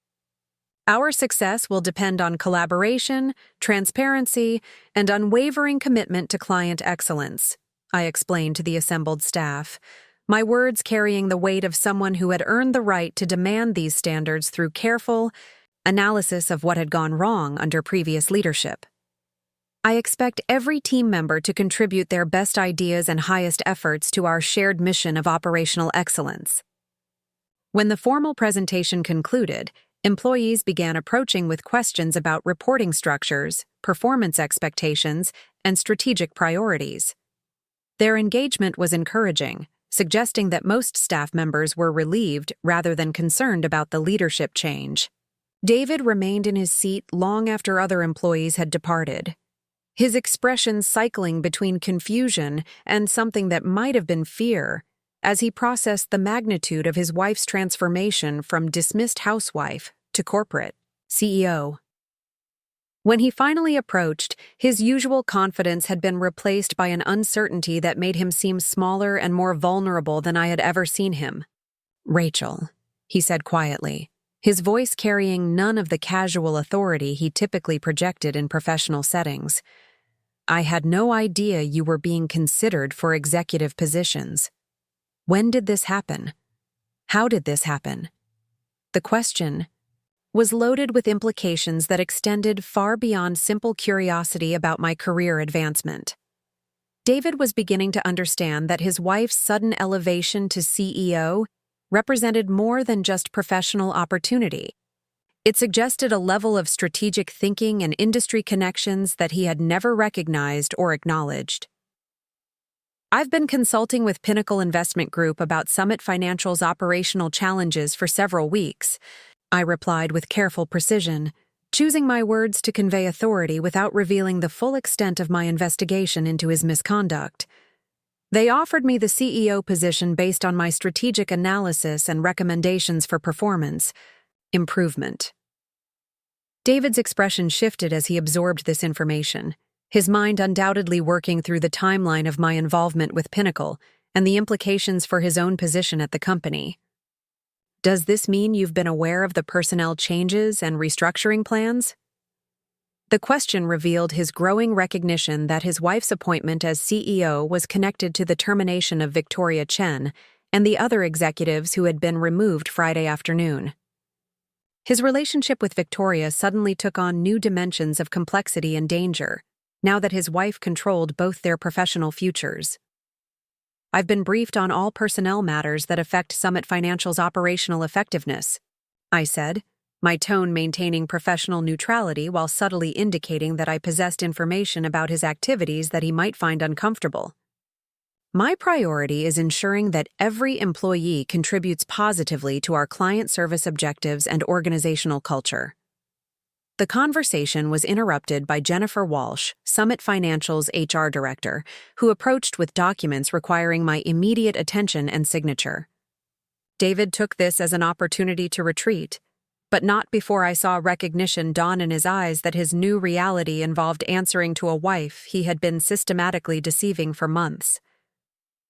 "Our success will depend on collaboration, transparency, and unwavering commitment to client excellence," I explained to the assembled staff, my words carrying the weight of someone who had earned the right to demand these standards through careful analysis of what had gone wrong under previous leadership. "I expect every team member to contribute their best ideas and highest efforts to our shared mission of operational excellence." When the formal presentation concluded, Employees began approaching with questions about reporting structures, performance expectations, and strategic priorities. Their engagement was encouraging, suggesting that most staff members were relieved rather than concerned about the leadership change. David remained in his seat long after other employees had departed, his expression cycling between confusion and something that might have been fear, as he processed the magnitude of his wife's transformation from dismissed housewife to corporate CEO. When he finally approached, his usual confidence had been replaced by an uncertainty that made him seem smaller and more vulnerable than I had ever seen him. "Rachel," he said quietly, his voice carrying none of the casual authority he typically projected in professional settings. "I had no idea you were being considered for executive positions. When did this happen? How did this happen?" The question was loaded with implications that extended far beyond simple curiosity about my career advancement. David was beginning to understand that his wife's sudden elevation to CEO represented more than just professional opportunity. It suggested a level of strategic thinking and industry connections that he had never recognized or acknowledged. "I've been consulting with Pinnacle Investment Group about Summit Financial's operational challenges for several weeks," I replied with careful precision, choosing my words to convey authority without revealing the full extent of my investigation into his misconduct. "They offered me the CEO position based on my strategic analysis and recommendations for performance improvement." David's expression shifted as he absorbed this information, his mind undoubtedly working through the timeline of my involvement with Pinnacle and the implications for his own position at the company. "Does this mean you've been aware of the personnel changes and restructuring plans?" The question revealed his growing recognition that his wife's appointment as CEO was connected to the termination of Victoria Chen and the other executives who had been removed Friday afternoon. His relationship with Victoria suddenly took on new dimensions of complexity and danger, now that his wife controlled both their professional futures. "I've been briefed on all personnel matters that affect Summit Financial's operational effectiveness," I said, my tone maintaining professional neutrality while subtly indicating that I possessed information about his activities that he might find uncomfortable. "My priority is ensuring that every employee contributes positively to our client service objectives and organizational culture." The conversation was interrupted by Jennifer Walsh, Summit Financial's HR director, who approached with documents requiring my immediate attention and signature. David took this as an opportunity to retreat, but not before I saw recognition dawn in his eyes that his new reality involved answering to a wife he had been systematically deceiving for months.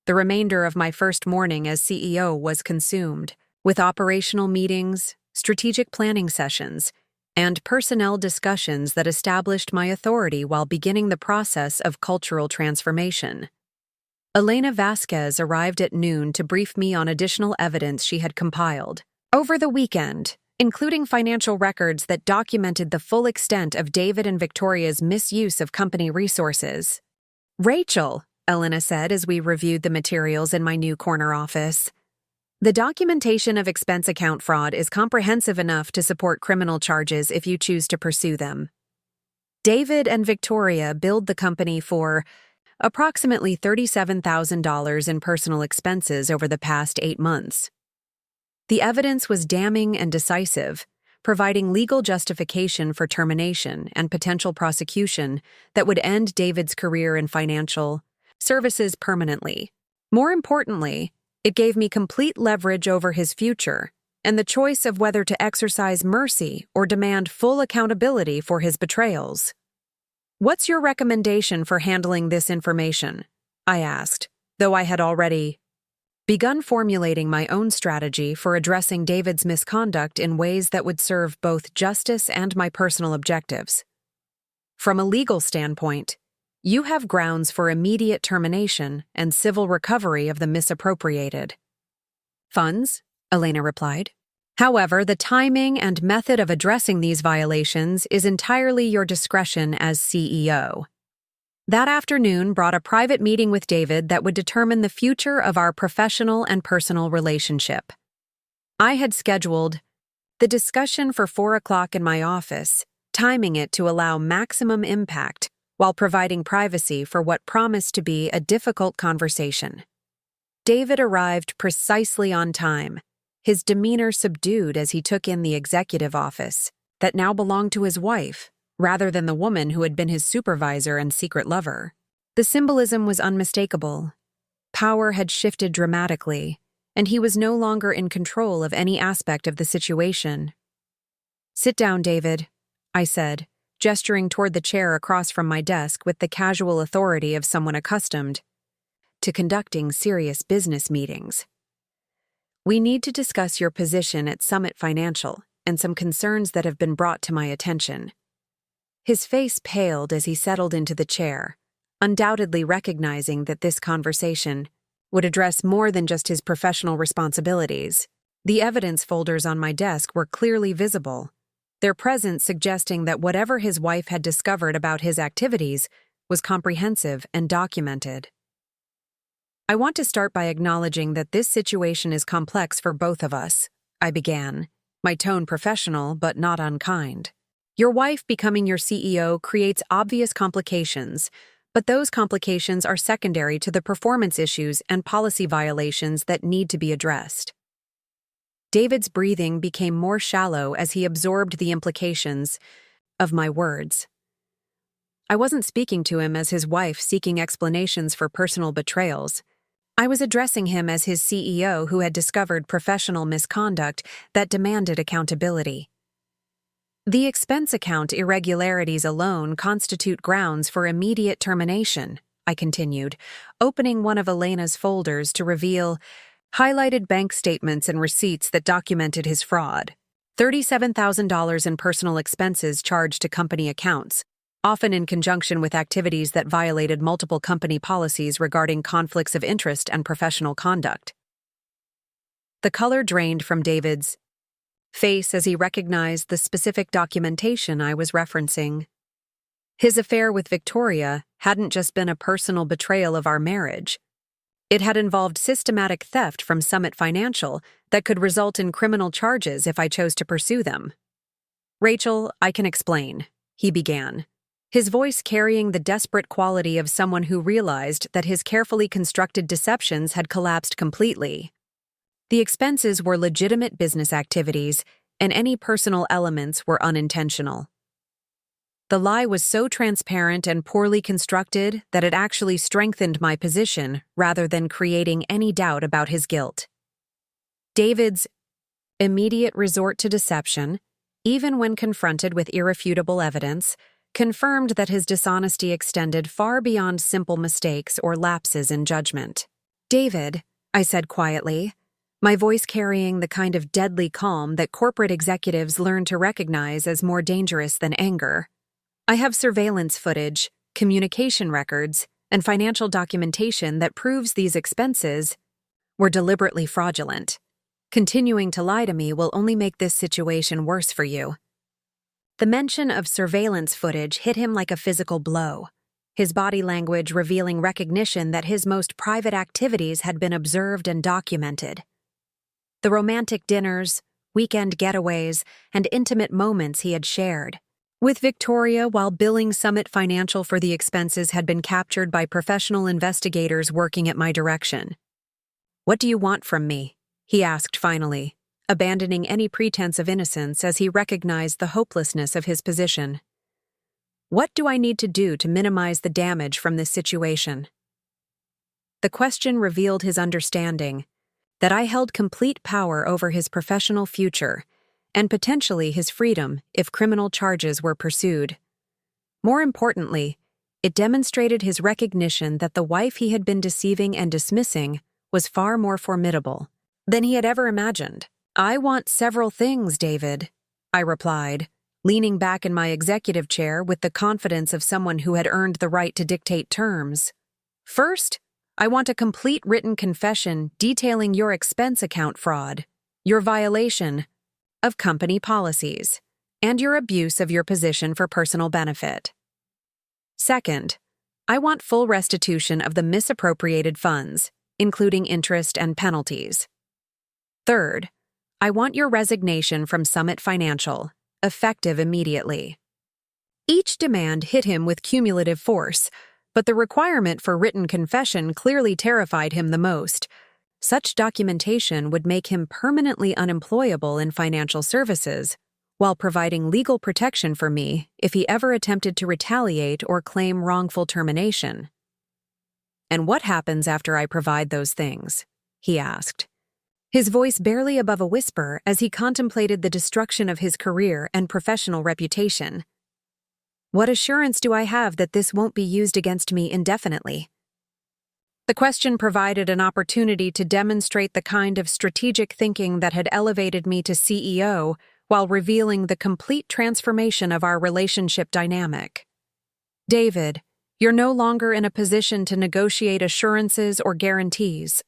The remainder of my first morning as CEO was consumed, with operational meetings, strategic planning sessions, and personnel discussions that established my authority while beginning the process of cultural transformation. Elena Vasquez arrived at noon to brief me on additional evidence she had compiled over the weekend, including financial records that documented the full extent of David and Victoria's misuse of company resources. "Rachel," Elena said as we reviewed the materials in my new corner office, "the documentation of expense account fraud is comprehensive enough to support criminal charges if you choose to pursue them. David and Victoria billed the company for approximately $37,000 in personal expenses over the past 8 months. The evidence was damning and decisive, providing legal justification for termination and potential prosecution that would end David's career in financial services permanently. More importantly, it gave me complete leverage over his future and the choice of whether to exercise mercy or demand full accountability for his betrayals. "What's your recommendation for handling this information?" I asked, though I had already begun formulating my own strategy for addressing David's misconduct in ways that would serve both justice and my personal objectives. "From a legal standpoint, you have grounds for immediate termination and civil recovery of the misappropriated funds," Elena replied. "However, the timing and method of addressing these violations is entirely your discretion as CEO." That afternoon brought a private meeting with David that would determine the future of our professional and personal relationship. I had scheduled The discussion for 4 o'clock in my office, timing it to allow maximum impact while providing privacy for what promised to be a difficult conversation. David arrived precisely on time, his demeanor subdued as he took in the executive office that now belonged to his wife, rather than the woman who had been his supervisor and secret lover. The symbolism was unmistakable. Power had shifted dramatically, and he was no longer in control of any aspect of the situation. "Sit down, David," I said, gesturing toward the chair across from my desk with the casual authority of someone accustomed to conducting serious business meetings. "We need to discuss your position at Summit Financial and some concerns that have been brought to my attention." His face paled as he settled into the chair, undoubtedly recognizing that this conversation would address more than just his professional responsibilities. The evidence folders on my desk were clearly visible, their presence suggesting that whatever his wife had discovered about his activities was comprehensive and documented. "I want to start by acknowledging that this situation is complex for both of us," I began, my tone professional but not unkind. "Your wife becoming your CEO creates obvious complications, but those complications are secondary to the performance issues and policy violations that need to be addressed." David's breathing became more shallow as he absorbed the implications of my words. I wasn't speaking to him as his wife seeking explanations for personal betrayals. I was addressing him as his CEO who had discovered professional misconduct that demanded accountability. "The expense account irregularities alone constitute grounds for immediate termination," I continued, opening one of Elena's folders to reveal highlighted bank statements and receipts that documented his fraud. $37,000 in personal expenses charged to company accounts, often in conjunction with activities that violated multiple company policies regarding conflicts of interest and professional conduct. The color drained from David's face as he recognized the specific documentation I was referencing. His affair with Victoria hadn't just been a personal betrayal of our marriage. It had involved systematic theft from Summit Financial that could result in criminal charges if I chose to pursue them. "Rachel, I can explain," he began, his voice carrying the desperate quality of someone who realized that his carefully constructed deceptions had collapsed completely. The expenses were legitimate business activities, and any personal elements were unintentional. The lie was so transparent and poorly constructed that it actually strengthened my position rather than creating any doubt about his guilt. David's immediate resort to deception, even when confronted with irrefutable evidence, confirmed that his dishonesty extended far beyond simple mistakes or lapses in judgment. "David," I said quietly, my voice carrying the kind of deadly calm that corporate executives learn to recognize as more dangerous than anger, "I have surveillance footage, communication records, and financial documentation that proves these expenses were deliberately fraudulent. Continuing to lie to me will only make this situation worse for you." The mention of surveillance footage hit him like a physical blow, his body language revealing recognition that his most private activities had been observed and documented. The romantic dinners, weekend getaways, and intimate moments he had shared with Victoria while billing Summit Financial for the expenses had been captured by professional investigators working at my direction. "What do you want from me?" he asked finally, abandoning any pretense of innocence as he recognized the hopelessness of his position. "What do I need to do to minimize the damage from this situation?" The question revealed his understanding that I held complete power over his professional future and potentially his freedom if criminal charges were pursued. More importantly, it demonstrated his recognition that the wife he had been deceiving and dismissing was far more formidable than he had ever imagined. "I want several things, David," I replied, leaning back in my executive chair with the confidence of someone who had earned the right to dictate terms. "First, I want a complete written confession detailing your expense account fraud, your violation of company policies, and your abuse of your position for personal benefit. Second, I want full restitution of the misappropriated funds, including interest and penalties. Third, I want your resignation from Summit Financial, effective immediately. Each demand hit him with cumulative force, but the requirement for written confession clearly terrified him the most. Such documentation would make him permanently unemployable in financial services, while providing legal protection for me if he ever attempted to retaliate or claim wrongful termination. "And what happens after I provide those things?" he asked, his voice barely above a whisper as he contemplated the destruction of his career and professional reputation. "What assurance do I have that this won't be used against me indefinitely?" The question provided an opportunity to demonstrate the kind of strategic thinking that had elevated me to CEO while revealing the complete transformation of our relationship dynamic. "David, you're no longer in a position to negotiate assurances or guarantees.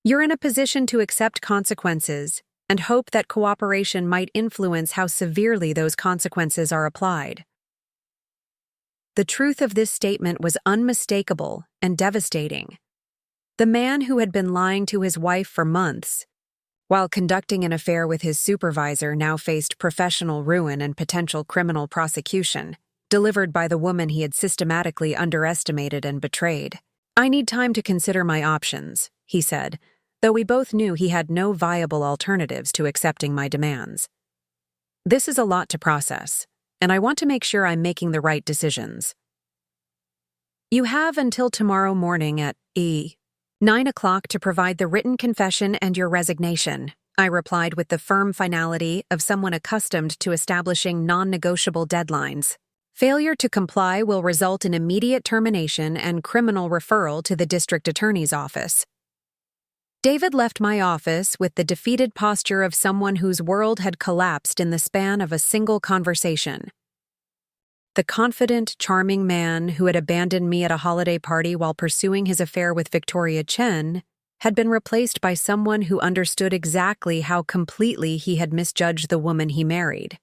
You're in a position to accept consequences and hope that cooperation might influence how severely those consequences are applied." The truth of this statement was unmistakable and devastating. The man who had been lying to his wife for months, while conducting an affair with his supervisor, now faced professional ruin and potential criminal prosecution, delivered by the woman he had systematically underestimated and betrayed. "I need time to consider my options," he said, though we both knew he had no viable alternatives to accepting my demands. "This is a lot to process, and I want to make sure I'm making the right decisions." "You have until tomorrow morning at 9 o'clock to provide the written confession and your resignation," I replied with the firm finality of someone accustomed to establishing non-negotiable deadlines. "Failure to comply will result in immediate termination and criminal referral to the district attorney's office." David left my office with the defeated posture of someone whose world had collapsed in the span of a single conversation. The confident, charming man who had abandoned me at a holiday party while pursuing his affair with Victoria Chen had been replaced by someone who understood exactly how completely he had misjudged the woman he married.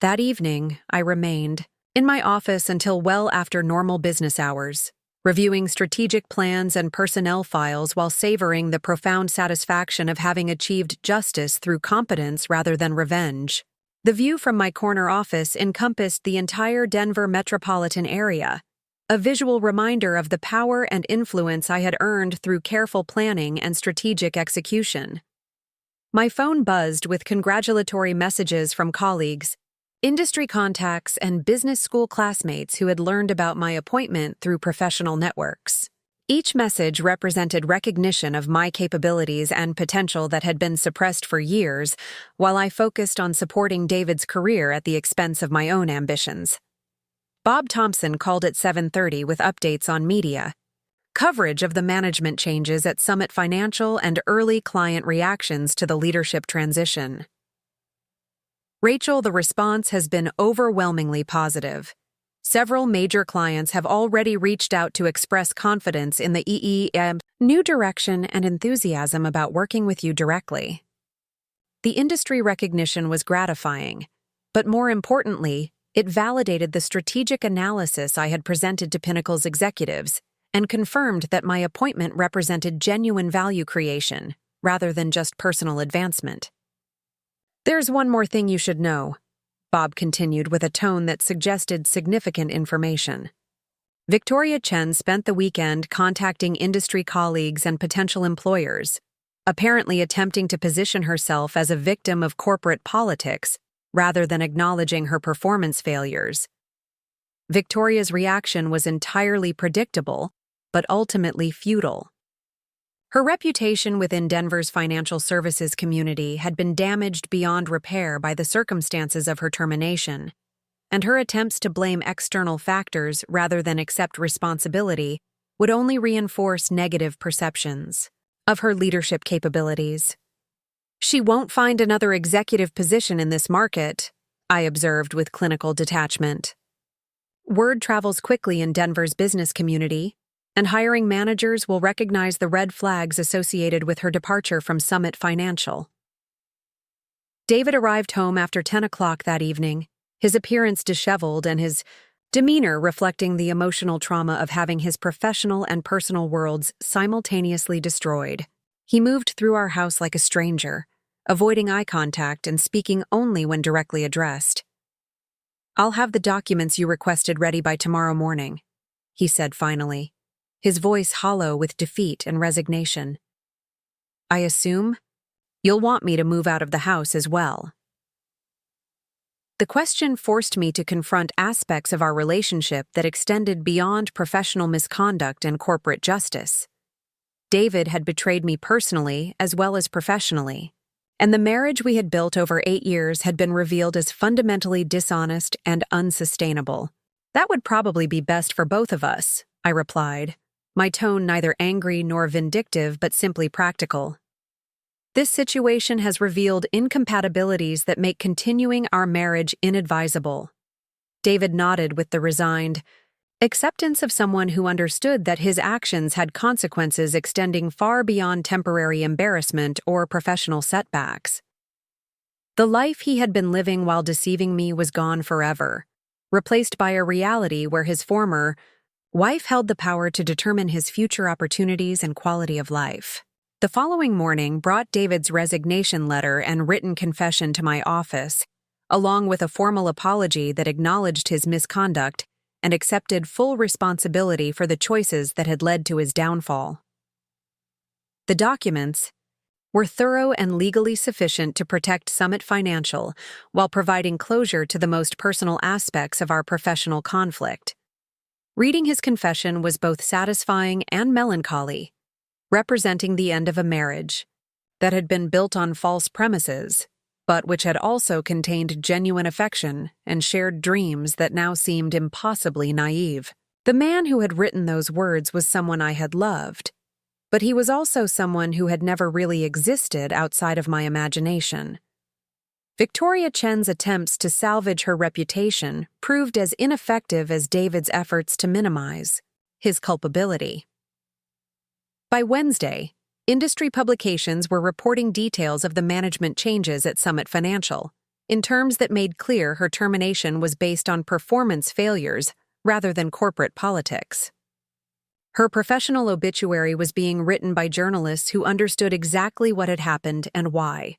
That evening, I remained in my office until well after normal business hours, reviewing strategic plans and personnel files while savoring the profound satisfaction of having achieved justice through competence rather than revenge. The view from my corner office encompassed the entire Denver metropolitan area, a visual reminder of the power and influence I had earned through careful planning and strategic execution. My phone buzzed with congratulatory messages from colleagues, industry contacts, and business school classmates who had learned about my appointment through professional networks. Each message represented recognition of my capabilities and potential that had been suppressed for years, while I focused on supporting David's career at the expense of my own ambitions. Bob Thompson called at 7:30 with updates on media, coverage of the management changes at Summit Financial, and early client reactions to the leadership transition. "Rachel, the response has been overwhelmingly positive. Several major clients have already reached out to express confidence in the EEM, new direction, and enthusiasm about working with you directly." The industry recognition was gratifying, but more importantly, it validated the strategic analysis I had presented to Pinnacle's executives and confirmed that my appointment represented genuine value creation rather than just personal advancement. "There's one more thing you should know," Bob continued with a tone that suggested significant information. "Victoria Chen spent the weekend contacting industry colleagues and potential employers, apparently attempting to position herself as a victim of corporate politics rather than acknowledging her performance failures. Victoria's reaction was entirely predictable, but ultimately futile. Her reputation within Denver's financial services community had been damaged beyond repair by the circumstances of her termination, and her attempts to blame external factors rather than accept responsibility would only reinforce negative perceptions of her leadership capabilities. "She won't find another executive position in this market," I observed with clinical detachment. "Word travels quickly in Denver's business community, and hiring managers will recognize the red flags associated with her departure from Summit Financial." David arrived home after 10 o'clock that evening, his appearance disheveled and his demeanor reflecting the emotional trauma of having his professional and personal worlds simultaneously destroyed. He moved through our house like a stranger, avoiding eye contact and speaking only when directly addressed. "I'll have the documents you requested ready by tomorrow morning," he said finally, his voice hollow with defeat and resignation. "I assume you'll want me to move out of the house as well." The question forced me to confront aspects of our relationship that extended beyond professional misconduct and corporate justice. David had betrayed me personally as well as professionally, and the marriage we had built over 8 years had been revealed as fundamentally dishonest and unsustainable. "That would probably be best for both of us," I replied, my tone neither angry nor vindictive but simply practical. "This situation has revealed incompatibilities that make continuing our marriage inadvisable." David nodded with the resigned acceptance of someone who understood that his actions had consequences extending far beyond temporary embarrassment or professional setbacks. The life he had been living while deceiving me was gone forever, replaced by a reality where his former wife held the power to determine his future opportunities and quality of life. The following morning brought David's resignation letter and written confession to my office, along with a formal apology that acknowledged his misconduct and accepted full responsibility for the choices that had led to his downfall. The documents were thorough and legally sufficient to protect Summit Financial while providing closure to the most personal aspects of our professional conflict. Reading his confession was both satisfying and melancholy, representing the end of a marriage that had been built on false premises, but which had also contained genuine affection and shared dreams that now seemed impossibly naive. The man who had written those words was someone I had loved, but he was also someone who had never really existed outside of my imagination. Victoria Chen's attempts to salvage her reputation proved as ineffective as David's efforts to minimize his culpability. By Wednesday, industry publications were reporting details of the management changes at Summit Financial, in terms that made clear her termination was based on performance failures rather than corporate politics. Her professional obituary was being written by journalists who understood exactly what had happened and why.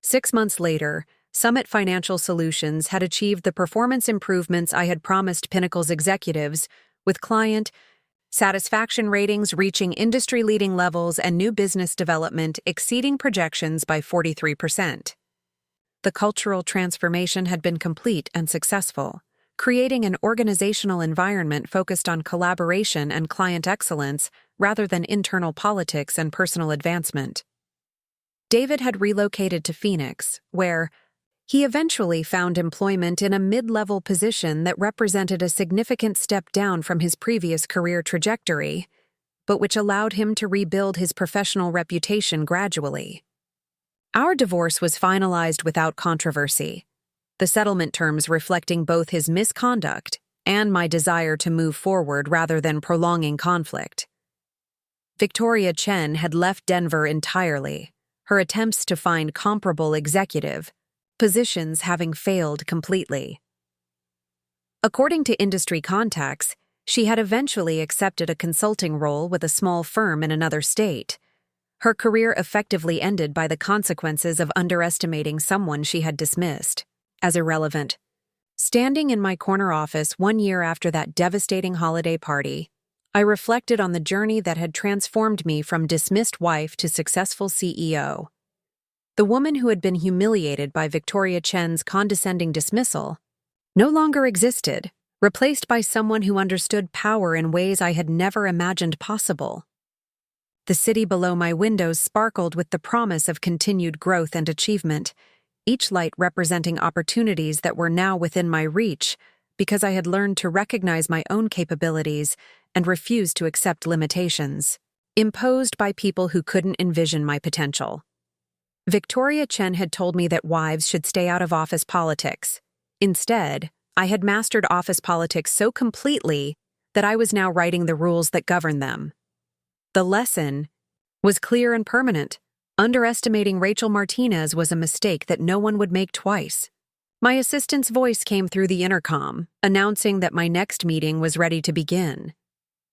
6 months later, Summit Financial Solutions had achieved the performance improvements I had promised Pinnacle's executives, with client satisfaction ratings reaching industry-leading levels and new business development exceeding projections by 43%. The cultural transformation had been complete and successful, creating an organizational environment focused on collaboration and client excellence rather than internal politics and personal advancement. David had relocated to Phoenix, where he eventually found employment in a mid-level position that represented a significant step down from his previous career trajectory, but which allowed him to rebuild his professional reputation gradually. Our divorce was finalized without controversy, the settlement terms reflecting both his misconduct and my desire to move forward rather than prolonging conflict. Victoria Chen had left Denver entirely, her attempts to find comparable executive positions having failed completely. According to industry contacts, she had eventually accepted a consulting role with a small firm in another state. Her career effectively ended by the consequences of underestimating someone she had dismissed as irrelevant. Standing in my corner office 1 year after that devastating holiday party, I reflected on the journey that had transformed me from dismissed wife to successful CEO. The woman who had been humiliated by Victoria Chen's condescending dismissal no longer existed, replaced by someone who understood power in ways I had never imagined possible. The city below my windows sparkled with the promise of continued growth and achievement, each light representing opportunities that were now within my reach because I had learned to recognize my own capabilities and refuse to accept limitations imposed by people who couldn't envision my potential. Victoria Chen had told me that wives should stay out of office politics. Instead, I had mastered office politics so completely that I was now writing the rules that govern them. The lesson was clear and permanent. Underestimating Rachel Martinez was a mistake that no one would make twice. My assistant's voice came through the intercom, announcing that my next meeting was ready to begin.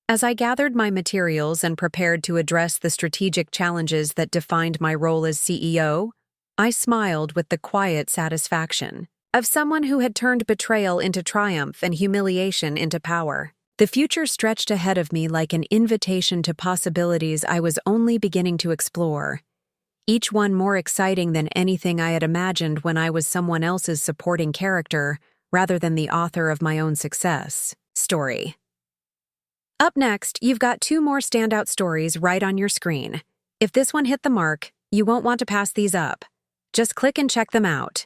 As I gathered my materials and prepared to address the strategic challenges that defined my role as CEO, I smiled with the quiet satisfaction of someone who had turned betrayal into triumph and humiliation into power. The future stretched ahead of me like an invitation to possibilities I was only beginning to explore, each one more exciting than anything I had imagined when I was someone else's supporting character rather than the author of my own success story. Up next, you've got 2 more standout stories right on your screen. If this one hit the mark, you won't want to pass these up. Just click and check them out.